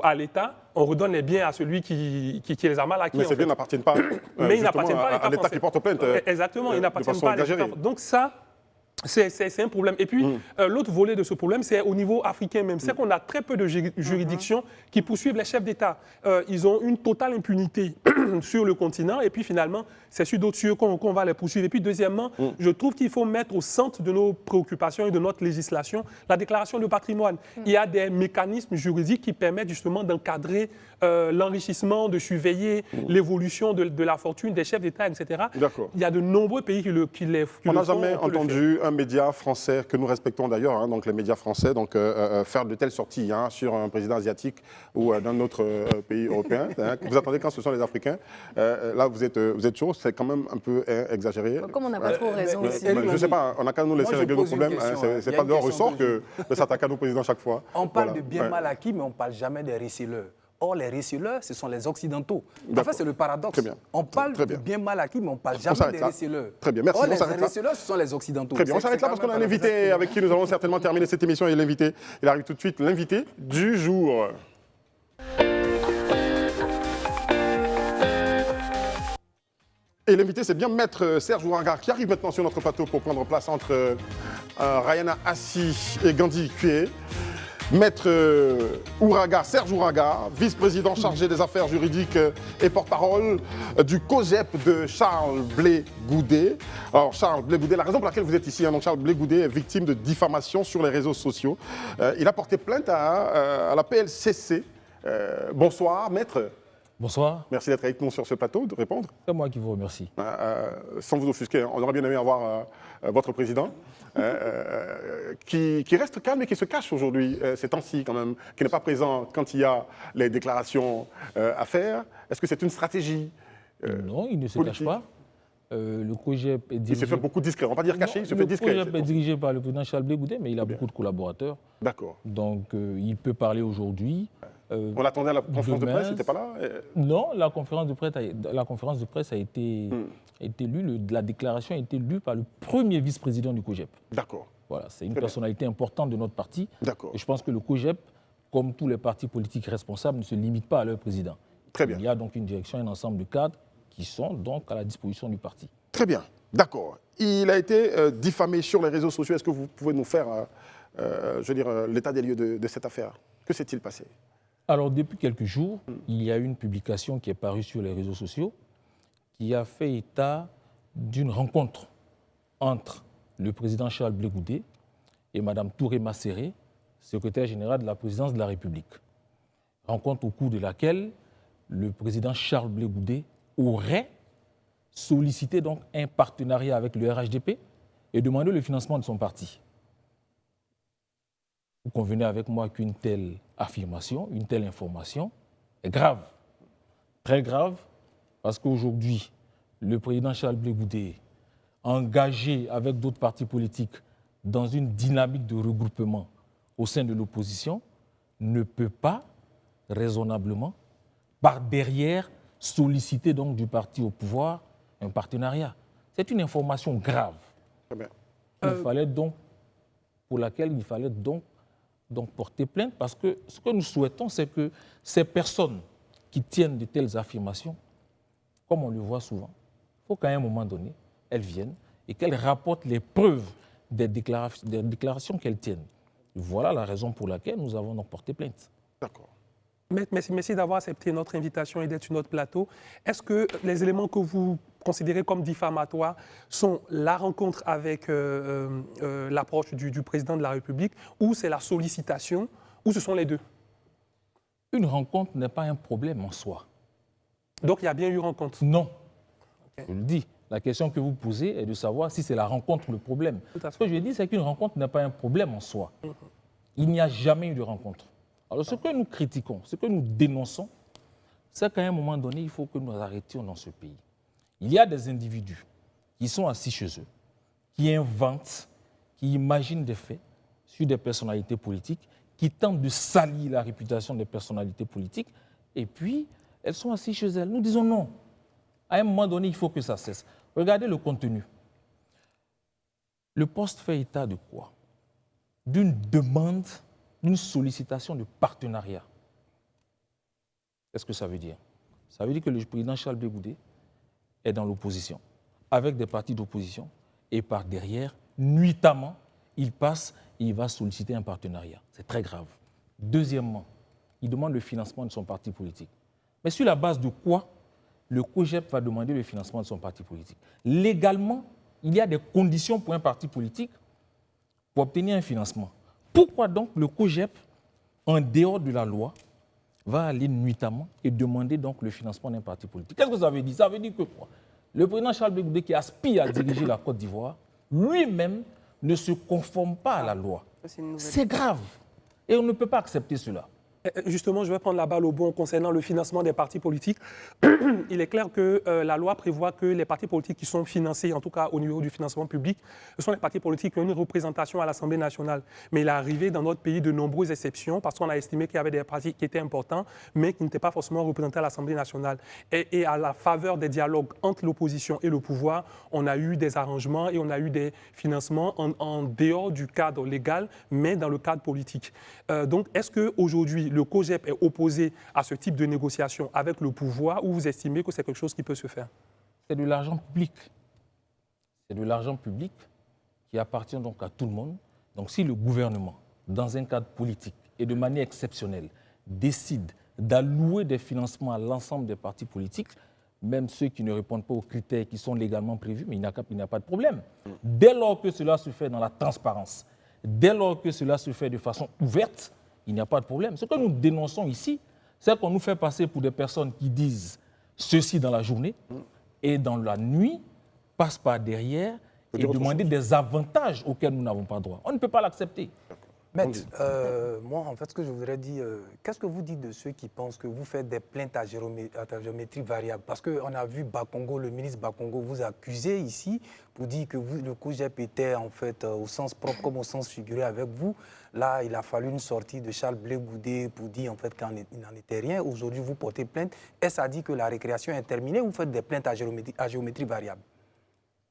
à l'État, on redonne les biens à celui qui les a mal acquis. Mais en ces fait. biens n'appartiennent pas, Mais ils justement, n'appartiennent pas à l'État à l'État français. qui porte plainte. Exactement, ils de n'appartiennent façon pas à l'État. exagérée. Donc ça, c'est un problème. Et puis, l'autre volet de ce problème, c'est au niveau africain même. C'est qu'on a très peu de juridictions qui poursuivent les chefs d'État. Ils ont une totale impunité sur le continent. Et puis, finalement, c'est sur d'autres cieux qu'on va les poursuivre. Et puis, deuxièmement, je trouve qu'il faut mettre au centre de nos préoccupations et de notre législation la déclaration de patrimoine. Il y a des mécanismes juridiques qui permettent justement d'encadrer l'enrichissement, de surveiller l'évolution de la fortune des chefs d'État, etc. D'accord. Il y a de nombreux pays qui le On n'a font, jamais on peut le faire. entendu un média français que nous respectons d'ailleurs, hein, donc les médias français, donc faire de telles sorties hein, sur un président asiatique ou d'un autre pays européen. Hein. Vous attendez quand ce sont les Africains. Là, vous êtes chaud, c'est quand même un peu exagéré. Comme on n'a pas trop raison Mais, aussi. je ne sais pas, on n'a qu'à nous laisser Moi, je régler nos pose une problèmes. question, Hein, hein. c'est Il y a pas une de leur question ressort de s'attaquer à nos présidents chaque fois. On parle Voilà. de biens Ouais. mal acquis, mais on ne parle jamais des receleurs. Or, les receleurs, ce sont les Occidentaux. En D'accord. fait, c'est le paradoxe. Très bien. On parle Très de bien. biens mal acquis, mais on ne parle jamais s'arrête des là. receleurs. Très bien, merci, Or, on les s'arrête là. receleurs, ce sont les Occidentaux. Très bien, on s'arrête là parce qu'on a un invité avec qui nous allons certainement terminer cette émission. Et l'invité, il arrive tout de suite, l'invité du jour. Et l'invité, c'est bien Maître Serge Ouraga qui arrive maintenant sur notre plateau pour prendre place entre Rayana Assi et Gandhi Kué. Maître Ouraga, Serge Ouraga, vice-président chargé des affaires juridiques et porte-parole du COJEP de Charles Blé Goudet. Alors Charles Blé Goudet, la raison pour laquelle vous êtes ici, hein, donc Charles Blé Goudet est victime de diffamation sur les réseaux sociaux. Il a porté plainte à la PLCC. Bonsoir, maître. Bonsoir, Merci d'être avec nous sur ce plateau, de répondre. c'est moi qui vous remercie. Sans vous offusquer, hein, on aurait bien aimé avoir votre président, qui reste calme et qui se cache aujourd'hui, ces temps-ci quand même, qui n'est pas présent quand il y a les déclarations à faire. Est-ce que c'est une stratégie Non, il ne se politique. cache pas. Le COJEP est Il dirigé... se fait beaucoup discret, on ne va pas dire caché, il se fait Le discret. COJEP est dirigé par le président Charles Blé Goudet, mais il a beaucoup de collaborateurs. D'accord. Donc, il peut parler aujourd'hui. On l'attendait à la conférence de demain, presse, il n'était pas là Non, la conférence de presse a été lue, la déclaration a été lue par le premier vice-président du COJEP. D'accord, Voilà, c'est une Très bien. personnalité importante de notre parti. d'accord. Et je pense que le COJEP, comme tous les partis politiques responsables, ne se limite pas à leur président. Très bien. Il y a donc une direction et un ensemble de cadres qui sont donc à la disposition du parti. Très bien, d'accord. Il a été diffamé sur les réseaux sociaux. Est-ce que vous pouvez nous faire, l'état des lieux de cette affaire? Que s'est-il passé? Alors, depuis quelques jours, il y a une publication qui est parue sur les réseaux sociaux qui a fait état d'une rencontre entre le président Charles Blé Goudet et Mme Touré Masséré, secrétaire générale de la présidence de la République. Rencontre au cours de laquelle le président Charles Blé Goudet aurait sollicité donc un partenariat avec le RHDP et demandé le financement de son parti. Vous convenez avec moi qu'une telle affirmation, une telle information est grave, très grave, parce qu'aujourd'hui, le président Charles Blé Goudet, engagé avec d'autres partis politiques dans une dynamique de regroupement au sein de l'opposition, ne peut pas raisonnablement, par derrière, solliciter donc du parti au pouvoir un partenariat. C'est une information grave. Très bien. Pour laquelle il fallait donc porter plainte, parce que ce que nous souhaitons, c'est que ces personnes qui tiennent de telles affirmations, comme on le voit souvent, il faut qu'à un moment donné, elles viennent et qu'elles rapportent les preuves des déclarations qu'elles tiennent. Voilà la raison pour laquelle nous avons donc porté plainte. D'accord. Merci d'avoir accepté notre invitation et d'être sur notre plateau. Est-ce que les éléments que vous considérez comme diffamatoires sont la rencontre avec l'approche du président de la République, ou c'est la sollicitation, ou ce sont les deux? Une rencontre n'est pas un problème en soi. Donc il y a bien eu rencontre? Non. Je le dis. La question que vous posez est de savoir si c'est la rencontre le problème. Tout à fait. Ce que je dis, c'est qu'une rencontre n'est pas un problème en soi. Il n'y a jamais eu de rencontre. Alors, ce que nous critiquons, ce que nous dénonçons, c'est qu'à un moment donné, il faut que nous arrêtions dans ce pays. Il y a des individus qui sont assis chez eux, qui inventent, qui imaginent des faits sur des personnalités politiques, qui tentent de salir la réputation des personnalités politiques, et puis elles sont assises chez elles. Nous disons non. À un moment donné, il faut que ça cesse. Regardez le contenu. Le poste fait état de quoi? D'une demande, d'une sollicitation de partenariat. Qu'est-ce que ça veut dire? Ça veut dire que le président Charles Blé Goudé est dans l'opposition, avec des partis d'opposition, et par derrière, nuitamment, il passe et il va solliciter un partenariat. C'est très grave. Deuxièmement, il demande le financement de son parti politique. Mais sur la base de quoi le COJEP va demander le financement de son parti politique? Légalement, il y a des conditions pour un parti politique pour obtenir un financement. Pourquoi donc le COJEP, en dehors de la loi, va aller nuitamment et demander donc le financement d'un parti politique? Qu'est-ce que ça veut dire? Ça veut dire que quoi? Le président Charles Blé Goudé, qui aspire à diriger la Côte d'Ivoire, lui-même ne se conforme pas à la loi. C'est grave. Et on ne peut pas accepter cela. Justement, je vais prendre la balle au bon concernant le financement des partis politiques. Il est clair que la loi prévoit que les partis politiques qui sont financés, en tout cas au niveau du financement public, ce sont les partis politiques qui ont une représentation à l'Assemblée nationale. Mais il est arrivé dans notre pays de nombreuses exceptions parce qu'on a estimé qu'il y avait des partis qui étaient importants, mais qui n'étaient pas forcément représentés à l'Assemblée nationale. Et à la faveur des dialogues entre l'opposition et le pouvoir, on a eu des arrangements et on a eu des financements en dehors du cadre légal, mais dans le cadre politique. Donc, est-ce qu'aujourd'hui, le COJEP est opposé à ce type de négociation avec le pouvoir ou vous estimez que c'est quelque chose qui peut se faire? C'est de l'argent public. C'est de l'argent public qui appartient donc à tout le monde. Donc si le gouvernement, dans un cadre politique et de manière exceptionnelle, décide d'allouer des financements à l'ensemble des partis politiques, même ceux qui ne répondent pas aux critères qui sont légalement prévus, mais il n'y a pas de problème. Dès lors que cela se fait dans la transparence, dès lors que cela se fait de façon ouverte, il n'y a pas de problème. Ce que nous dénonçons ici, c'est qu'on nous fait passer pour des personnes qui disent ceci dans la journée et dans la nuit, passent par derrière et demander des avantages auxquels nous n'avons pas droit. On ne peut pas l'accepter. Maître, moi, en fait, ce que je voudrais dire, qu'est-ce que vous dites de ceux qui pensent que vous faites des plaintes à géométrie variable? Parce qu'on a vu Bakongo, le ministre Bakongo, vous accuser ici pour dire que le COJEP était en fait au sens propre comme au sens figuré avec vous. Là, il a fallu une sortie de Charles Blé Goudé pour dire en fait qu'il n'en était rien. Aujourd'hui, vous portez plainte. Est-ce à dire que la récréation est terminée ou vous faites des plaintes à géométrie variable?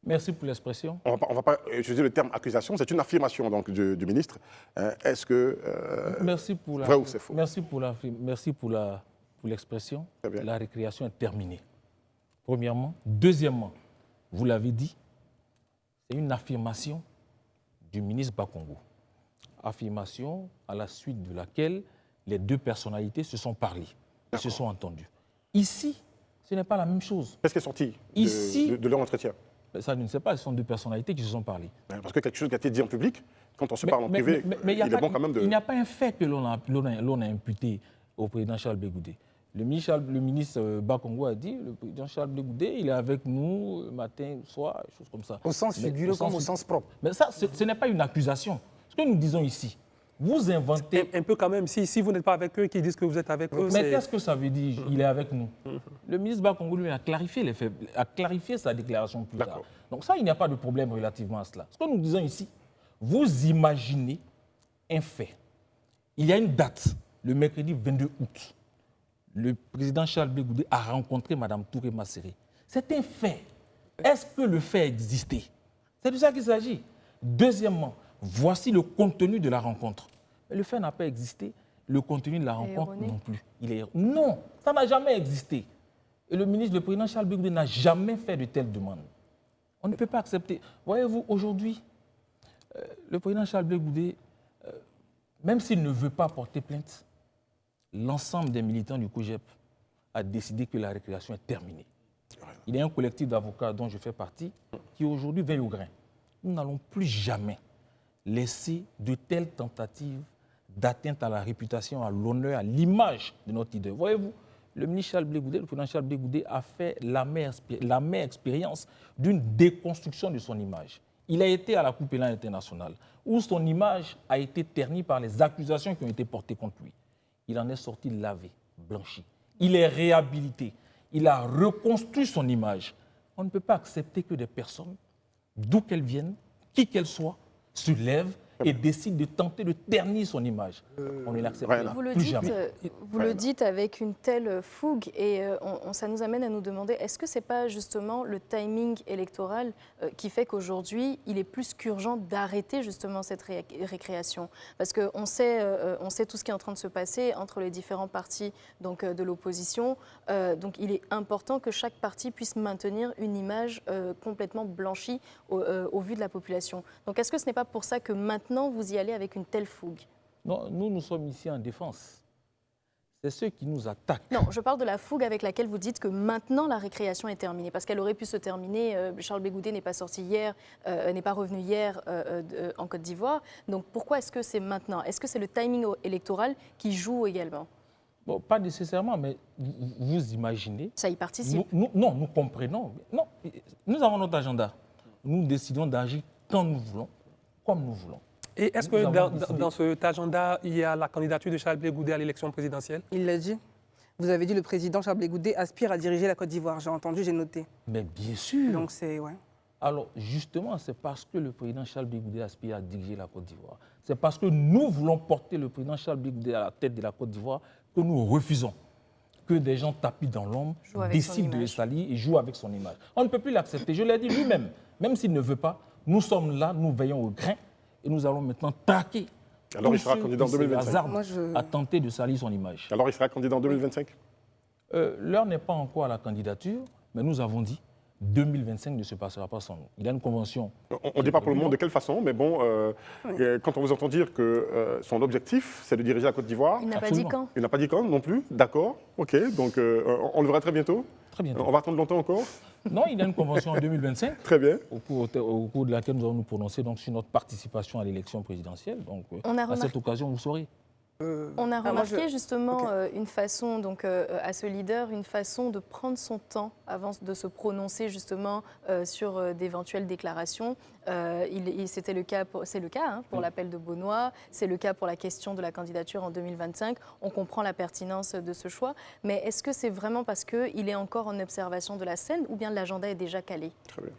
Merci pour l'expression. On va pas utiliser le terme accusation, c'est une affirmation donc, du ministre. Est-ce que merci pour vrai ou c'est faux? Merci pour l'expression. La récréation est terminée. Premièrement. Deuxièmement, vous l'avez dit, c'est une affirmation du ministre Bakongo. Affirmation à la suite de laquelle les deux personnalités se sont parlées, se sont entendues. Ici, ce n'est pas la même chose. Qu'est-ce qui est sorti de leur entretien? Ça, je ne sais pas, ce sont deux personnalités qui se sont parlées. Parce que quelque chose qui a été dit en public, quand on se parle en privé, il est bon quand même de... Il n'y a pas un fait que l'on a imputé au président Charles Blé Goudé. Le ministre Bakongo a dit, le président Charles Blé Goudé, il est avec nous matin, soir, choses comme ça. Au sens figuré comme au sens propre. Mais ça, ce n'est pas une accusation. Ce que nous disons ici, vous inventez... Un peu quand même, si vous n'êtes pas avec eux, qui disent que vous êtes avec eux... Mais qu'est-ce que ça veut dire, il est avec nous? Le ministre Bakongo, lui, a clarifié les faits, a clarifié sa déclaration plus tard. Donc ça, il n'y a pas de problème relativement à cela. Ce que nous disons ici, vous imaginez un fait. Il y a une date, le mercredi 22 août. Le président Charles Blé Goudé a rencontré Mme Touré Masséré. C'est un fait. Est-ce que le fait existait? C'est de ça qu'il s'agit. Deuxièmement, voici le contenu de la rencontre. Mais le fait n'a pas existé, le contenu de la rencontre non plus. Non, ça n'a jamais existé. Et le président Charles Blé Goudé n'a jamais fait de telles demandes. On ne peut pas accepter. Voyez-vous, aujourd'hui, le président Charles Blé Goudé, même s'il ne veut pas porter plainte, l'ensemble des militants du COJEP a décidé que la récréation est terminée. Il y a un collectif d'avocats dont je fais partie qui aujourd'hui veille au grain. Nous n'allons plus jamais laisser de telles tentatives d'atteinte à la réputation, à l'honneur, à l'image de notre leader. Voyez-vous, le ministre Charles Blé Goudé, le président Charles Blé Goudé a fait l'amère expérience d'une déconstruction de son image. Il a été à la Coupe Élan internationale, où son image a été ternie par les accusations qui ont été portées contre lui. Il en est sorti lavé, blanchi. Il est réhabilité. Il a reconstruit son image On ne peut pas accepter que des personnes, d'où qu'elles viennent, qui qu'elles soient, se lèvent et décident de tenter de ternir son image. On ne l'acceptera Vous le plus dites, jamais. vous le dites avec une telle fougue et ça nous amène à nous demander, est-ce que ce n'est pas justement le timing électoral qui fait qu'aujourd'hui, il est plus qu'urgent d'arrêter justement cette récréation? Parce qu'on sait, on sait tout ce qui est en train de se passer entre les différents partis donc, de l'opposition. Donc il est important que chaque parti puisse maintenir une image complètement blanchie au vu de la population. Donc est-ce que ce n'est pas pour ça que maintenant vous y allez avec une telle fougue? Non, nous sommes ici en défense. C'est ceux qui nous attaquent. Non, je parle de la fougue avec laquelle vous dites que maintenant la récréation est terminée. Parce qu'elle aurait pu se terminer. Charles Blé Goudé n'est pas sorti hier, n'est pas revenu hier en Côte d'Ivoire. Donc pourquoi est-ce que c'est maintenant? Est-ce que c'est le timing électoral qui joue également? Bon, pas nécessairement, mais vous imaginez. Ça y participe. Nous comprenons. Non, nous avons notre agenda. Nous décidons d'agir quand nous voulons, comme nous voulons. Et est-ce Nous que avons décidé. dans cet agenda, il y a la candidature de Charles Blé Goudé à l'élection présidentielle? Il l'a dit. Vous avez dit le président Charles Blé Goudé aspire à diriger la Côte d'Ivoire. J'ai entendu, j'ai noté. Mais bien sûr. Donc c'est ouais. Alors, justement, c'est parce que le président Charles Blé Goudé aspire à diriger la Côte d'Ivoire. C'est parce que nous voulons porter le président Charles Blé Goudé à la tête de la Côte d'Ivoire que nous refusons que des gens tapis dans l'ombre Jouent avec son décident de le image. salir et jouent avec son image. On ne peut plus l'accepter. Je l'ai dit lui-même. Même s'il ne veut pas, nous sommes là, nous veillons au grain et nous allons maintenant traquer. Alors, tous il sera ceux candidat en qui se 2025. hasardent Moi, je- à tenter de salir son image. Alors, il sera candidat en 2025? L'heure n'est pas encore à la candidature, mais nous avons dit 2025 ne se passera pas sans nous. Il y a une convention. On ne dit pas pour le moment de quelle façon, mais bon, quand on vous entend dire que son objectif, c'est de diriger la Côte d'Ivoire, Il n'a pas Absolument. dit quand. il n'a pas dit quand non plus, d'accord, ok, donc on le verra très bientôt. Très bientôt. On va attendre longtemps encore? Non, il y a une convention en 2025. Très bien. Au cours de laquelle nous allons nous prononcer donc, sur notre participation à l'élection présidentielle. Donc, On a à cette remarqué- occasion, vous saurez. On a moi, remarqué je- justement Ok. une façon, donc, à ce leader, une façon de prendre son temps avant de se prononcer justement sur d'éventuelles déclarations. C'était le cas, c'est le cas pour l'appel de Beaunois, c'est le cas pour la question de la candidature en 2025. On comprend la pertinence de ce choix, mais est-ce que c'est vraiment parce qu'il est encore en observation de la scène ou bien l'agenda est déjà calé? Très bien.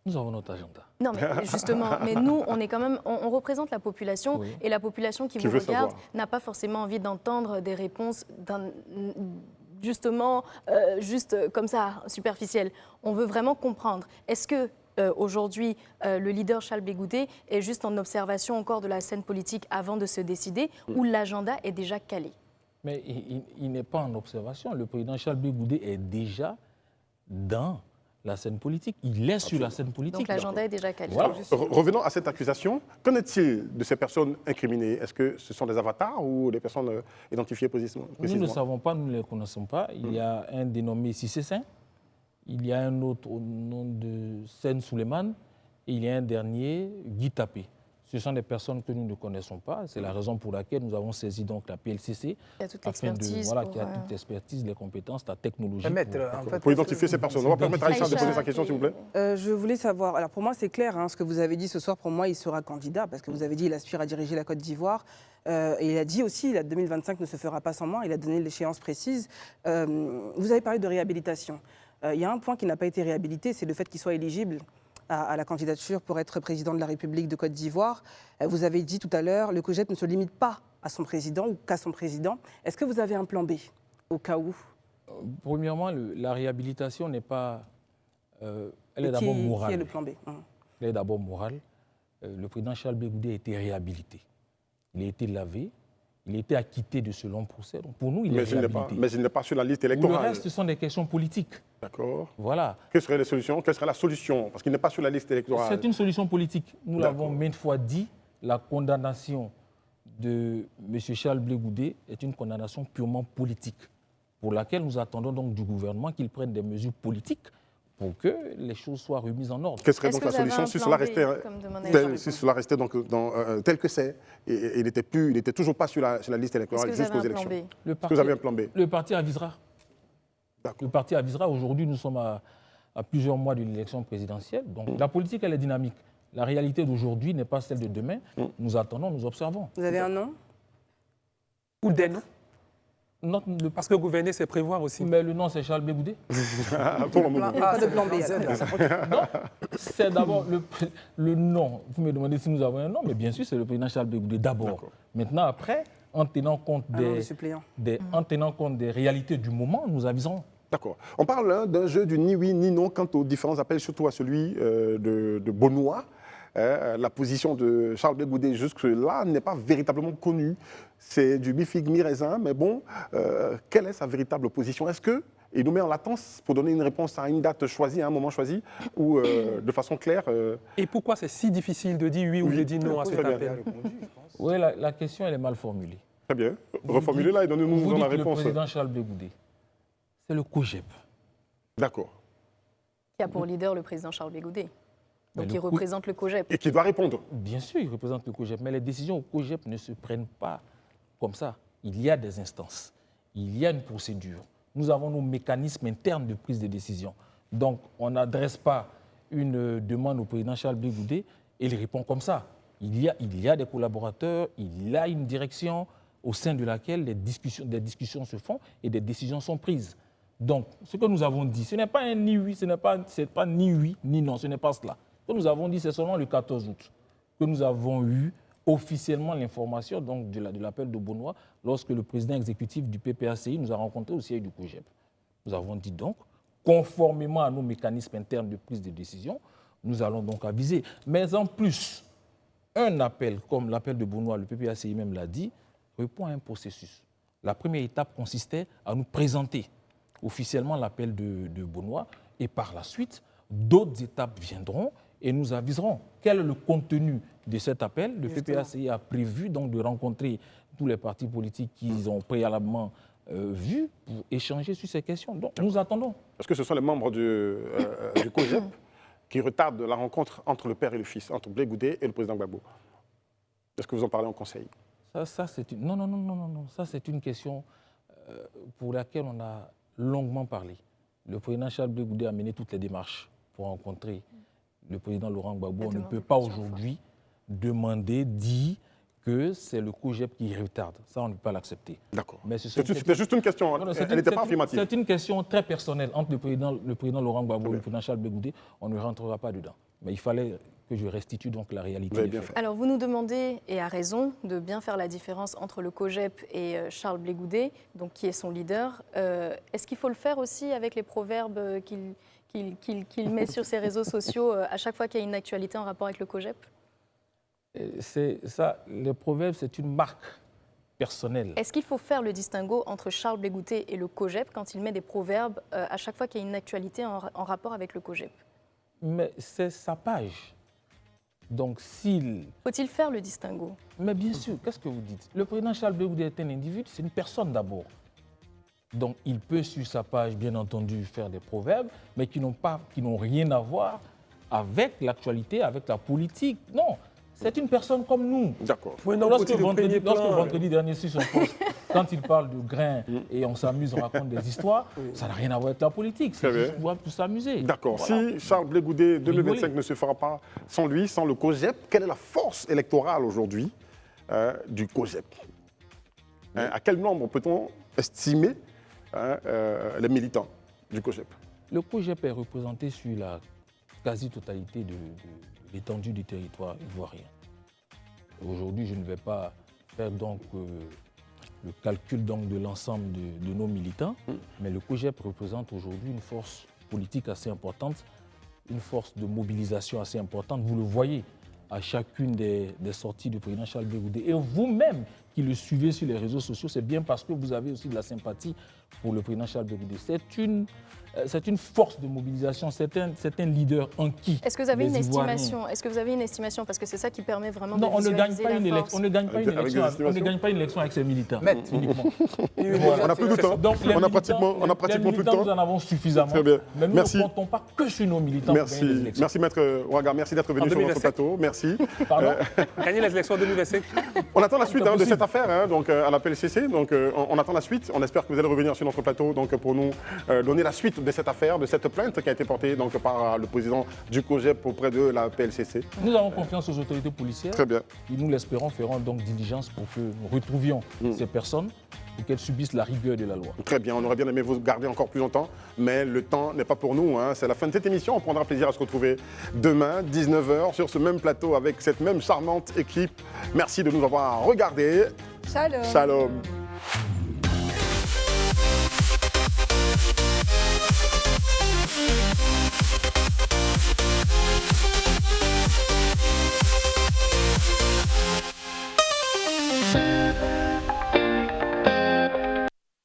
Nous avons notre agenda. Non, mais justement, mais nous, on est quand même, on représente la population Oui. et la population qui Qui vous veut regarde savoir. n'a pas forcément envie d'entendre des réponses justement, juste comme ça, superficielles. On veut vraiment comprendre. Est-ce que aujourd'hui, le leader Charles Blé Goudé est juste en observation encore de la scène politique avant de se décider ou l'agenda est déjà calé? Mais il n'est pas en observation. Le président Charles Blé Goudé est déjà dans la scène politique. Il est sur la scène politique. Donc l'agenda est déjà calé. Voilà. Revenons à cette accusation. Qu'en est-il de ces personnes incriminées? Est-ce que ce sont des avatars ou des personnes identifiées précisément? Nous ne savons pas, nous ne les connaissons pas. Il y a un dénommé Cissé Saint, il y a un autre au nom de Sen Souleymane et il y a un dernier, Guy Tapé. Ce sont des personnes que nous ne connaissons pas. C'est la raison pour laquelle nous avons saisi donc la PLCC Il y a toute afin de l'expertise voilà, pour, qui a toute l'expertise, les compétences, la technologie. Maître, pour- en fait, Pour identifier ces personnes. On va permettre à Aïcha de Aïcha, poser sa question, s'il vous plaît. Je voulais savoir, alors pour moi c'est clair, ce que vous avez dit ce soir, pour moi il sera candidat, parce que vous avez dit il aspire à diriger la Côte d'Ivoire, et il a dit aussi, la 2025 ne se fera pas sans moi, il a donné l'échéance précise. Vous avez parlé de réhabilitation. Il y a un point qui n'a pas été réhabilité, c'est le fait qu'il soit éligible à la candidature pour être président de la République de Côte d'Ivoire. Vous avez dit tout à l'heure, le COJEP ne se limite pas à son président ou qu'à son président. Est-ce que vous avez un plan B au cas où? Premièrement, la réhabilitation n'est pas... elle est Et d'abord qui morale. est le plan B? Elle est d'abord morale. Le président Charles Blé Goudé a été réhabilité. Il a été lavé, il a été acquitté de ce long procès. Donc pour nous, il est réhabilité. Mais il n'est pas sur la liste Pour le électorale. reste, ce sont des questions politiques. D'accord. Voilà. Quelles seraient les solutions? Quelle serait la solution? Parce qu'il n'est pas sur la liste électorale. C'est une solution politique. Nous D'accord. l'avons maintes fois dit, la condamnation de M. Charles Blé Goudé est une condamnation purement politique, pour laquelle nous attendons donc du gouvernement qu'il prenne des mesures politiques pour que les choses soient remises en ordre. Quelle serait Est-ce donc que la vous avez solution un si plan cela B, restait, comme demandait tel, Jean-Luc? si cela restait donc tel que c'est et il n'était toujours pas sur la liste Est-ce que électorale vous avez jusqu'aux un plan élections? B? Le Est-ce que vous avez un plan B? Le parti avisera. D'accord. Le parti avisera. Aujourd'hui, nous sommes à plusieurs mois de l'élection présidentielle. Donc la politique, elle est dynamique. La réalité d'aujourd'hui n'est pas celle de demain. Nous attendons, nous observons. Vous avez un nom? Ou des noms? Parce que gouverner, c'est prévoir aussi. Mais le nom, c'est Charles Blé Goudé. Pour le moment. Pas de plan B. Non, c'est d'abord le nom. Vous me demandez si nous avons un nom, mais bien sûr, c'est le président Charles Blé Goudé d'abord. D'accord. Maintenant, après, en tenant compte de suppléant. en tenant compte des réalités du moment, nous aviserons. D'accord. On parle d'un jeu du ni oui ni non quant aux différents appels, surtout à celui de Benoît. La position de Charles Blé Goudé jusque-là n'est pas véritablement connue. C'est du mi-figue, mi-raisin, mais bon, quelle est sa véritable position? Est-ce qu'il nous met en latence pour donner une réponse à une date choisie, à un moment choisi, ou de façon claire Et pourquoi c'est si difficile de dire oui ou de dire non à cet très bien. appel? Oui, la question, elle est mal formulée. Très bien. Reformulez-la et donnez-nous Vous la dites réponse. le président Charles Blé Goudé. C'est le COJEP. D'accord. Qui a pour leader le président Charles Blé Goudé. Mais Donc le il représente le COJEP. Et qui doit répondre. Bien sûr, il représente le COJEP, mais les décisions au COJEP ne se prennent pas comme ça. Il y a des instances, il y a une procédure. Nous avons nos mécanismes internes de prise de décision. Donc, on n'adresse pas une demande au président Charles Blé Goudé et il répond comme ça. Il y a des collaborateurs, il y a une direction au sein de laquelle des discussions se font et des décisions sont prises. Donc, ce que nous avons dit, ce n'est pas un ni oui, ce n'est pas ni oui, ni non, ce n'est pas cela. Ce que nous avons dit, c'est seulement le 14 août que nous avons eu officiellement l'information de l'appel de Benoît lorsque le président exécutif du PPACI nous a rencontrés au siège du COJEP. Nous avons dit donc, conformément à nos mécanismes internes de prise de décision, nous allons donc aviser. Mais en plus, un appel comme l'appel de Benoît, le PPACI même l'a dit, répond à un processus. La première étape consistait à nous présenter officiellement l'appel de Benoît et par la suite, d'autres étapes viendront et nous aviserons quel est le contenu de cet appel. Le PPACI a prévu donc de rencontrer tous les partis politiques qu'ils ont préalablement vus pour échanger sur ces questions. Donc nous attendons. Est-ce que ce sont les membres du COJEP qui retardent la rencontre entre le père et le fils, entre Blé Goudé et le président Gbagbo? Est-ce que vous en parlez en conseil? Ça c'est une... Non. Ça, c'est une question pour laquelle on a longuement parlé. Le président Charles Blé Goudé a mené toutes les démarches pour rencontrer le président Laurent Gbagbo. On ne peut pas aujourd'hui dire que c'est le COJEP qui retarde. Ça, on ne peut pas l'accepter. D'accord. Mais C'était juste une question. Elle n'était pas affirmative. C'est une question très personnelle entre le président Laurent Gbagbo et le président Charles Blé Goudé. On ne rentrera pas dedans. Mais il fallait que je restitue donc la réalité. Vous avez bien fait. Alors vous nous demandez, et à raison, de bien faire la différence entre le COJEP et Charles Blé Goudé, donc qui est son leader. Est-ce qu'il faut le faire aussi avec les proverbes qu'il met sur ses réseaux sociaux à chaque fois qu'il y a une actualité en rapport avec le COJEP? Les proverbes, c'est une marque personnelle. Est-ce qu'il faut faire le distinguo entre Charles Blé Goudé et le COJEP quand il met des proverbes à chaque fois qu'il y a une actualité en rapport avec le COJEP? Mais c'est sa page. Donc Faut-il faire le distinguo? Mais bien sûr, qu'est-ce que vous dites? Le président Charles Blé Goudé est un individu, c'est une personne d'abord. Donc il peut sur sa page, bien entendu, faire des proverbes, mais qui n'ont rien à voir avec l'actualité, avec la politique. Non, c'est une personne comme nous. D'accord. Lorsque vendredi dernier sur son poste, quand il parle de grains et on s'amuse, on raconte des histoires, ça n'a rien à voir avec la politique, c'est juste pour s'amuser. D'accord. Voilà. Si Charles Blé Goudé 2025 ne se fera pas sans lui, sans le COJEP, quelle est la force électorale aujourd'hui du COJEP? À quel nombre peut-on estimer les militants du COJEP? Le COJEP est représenté sur la quasi-totalité de l'étendue du territoire ivoirien. Aujourd'hui, je ne vais pas faire donc le calcul donc de l'ensemble de nos militants, mais le COJEP représente aujourd'hui une force politique assez importante, une force de mobilisation assez importante. Vous le voyez à chacune des sorties du président Charles Blé Goudé. Et vous-même qui le suivez sur les réseaux sociaux, c'est bien parce que vous avez aussi de la sympathie pour le président Charles Blé Goudé. C'est une force de mobilisation, c'est un leader en qui. Est-ce que vous avez les une Ivoiriens... estimation? Est-ce que vous avez une estimation? Parce que c'est ça qui permet vraiment non, de visualiser la force. On ne gagne pas une élection avec ses militants. Uniquement. On n'a plus de temps. Donc, on a pratiquement plus de temps. Nous en avons suffisamment. Très bien. Mais nous Merci. ne comptons pas que sur nos militants pour gagner les élections. Merci Maître Ouaga, merci d'être venu sur notre plateau. Merci. Pardon Gagner les élections 2025. On attend la suite de cette affaire, donc à l'appel CC. Donc on attend la suite. On espère que vous allez revenir sur sur notre plateau donc, pour nous donner la suite de cette affaire, de cette plainte qui a été portée donc, par le président du COJEP auprès de la PLCC. Nous avons confiance aux autorités policières. Très bien. Qui, nous l'espérons, feront donc diligence pour que nous retrouvions ces personnes et qu'elles subissent la rigueur de la loi. Très bien, on aurait bien aimé vous garder encore plus longtemps, mais le temps n'est pas pour nous. Hein. C'est la fin de cette émission. On prendra plaisir à se retrouver demain, 19h, sur ce même plateau avec cette même charmante équipe. Merci de nous avoir regardés. Shalom. Shalom.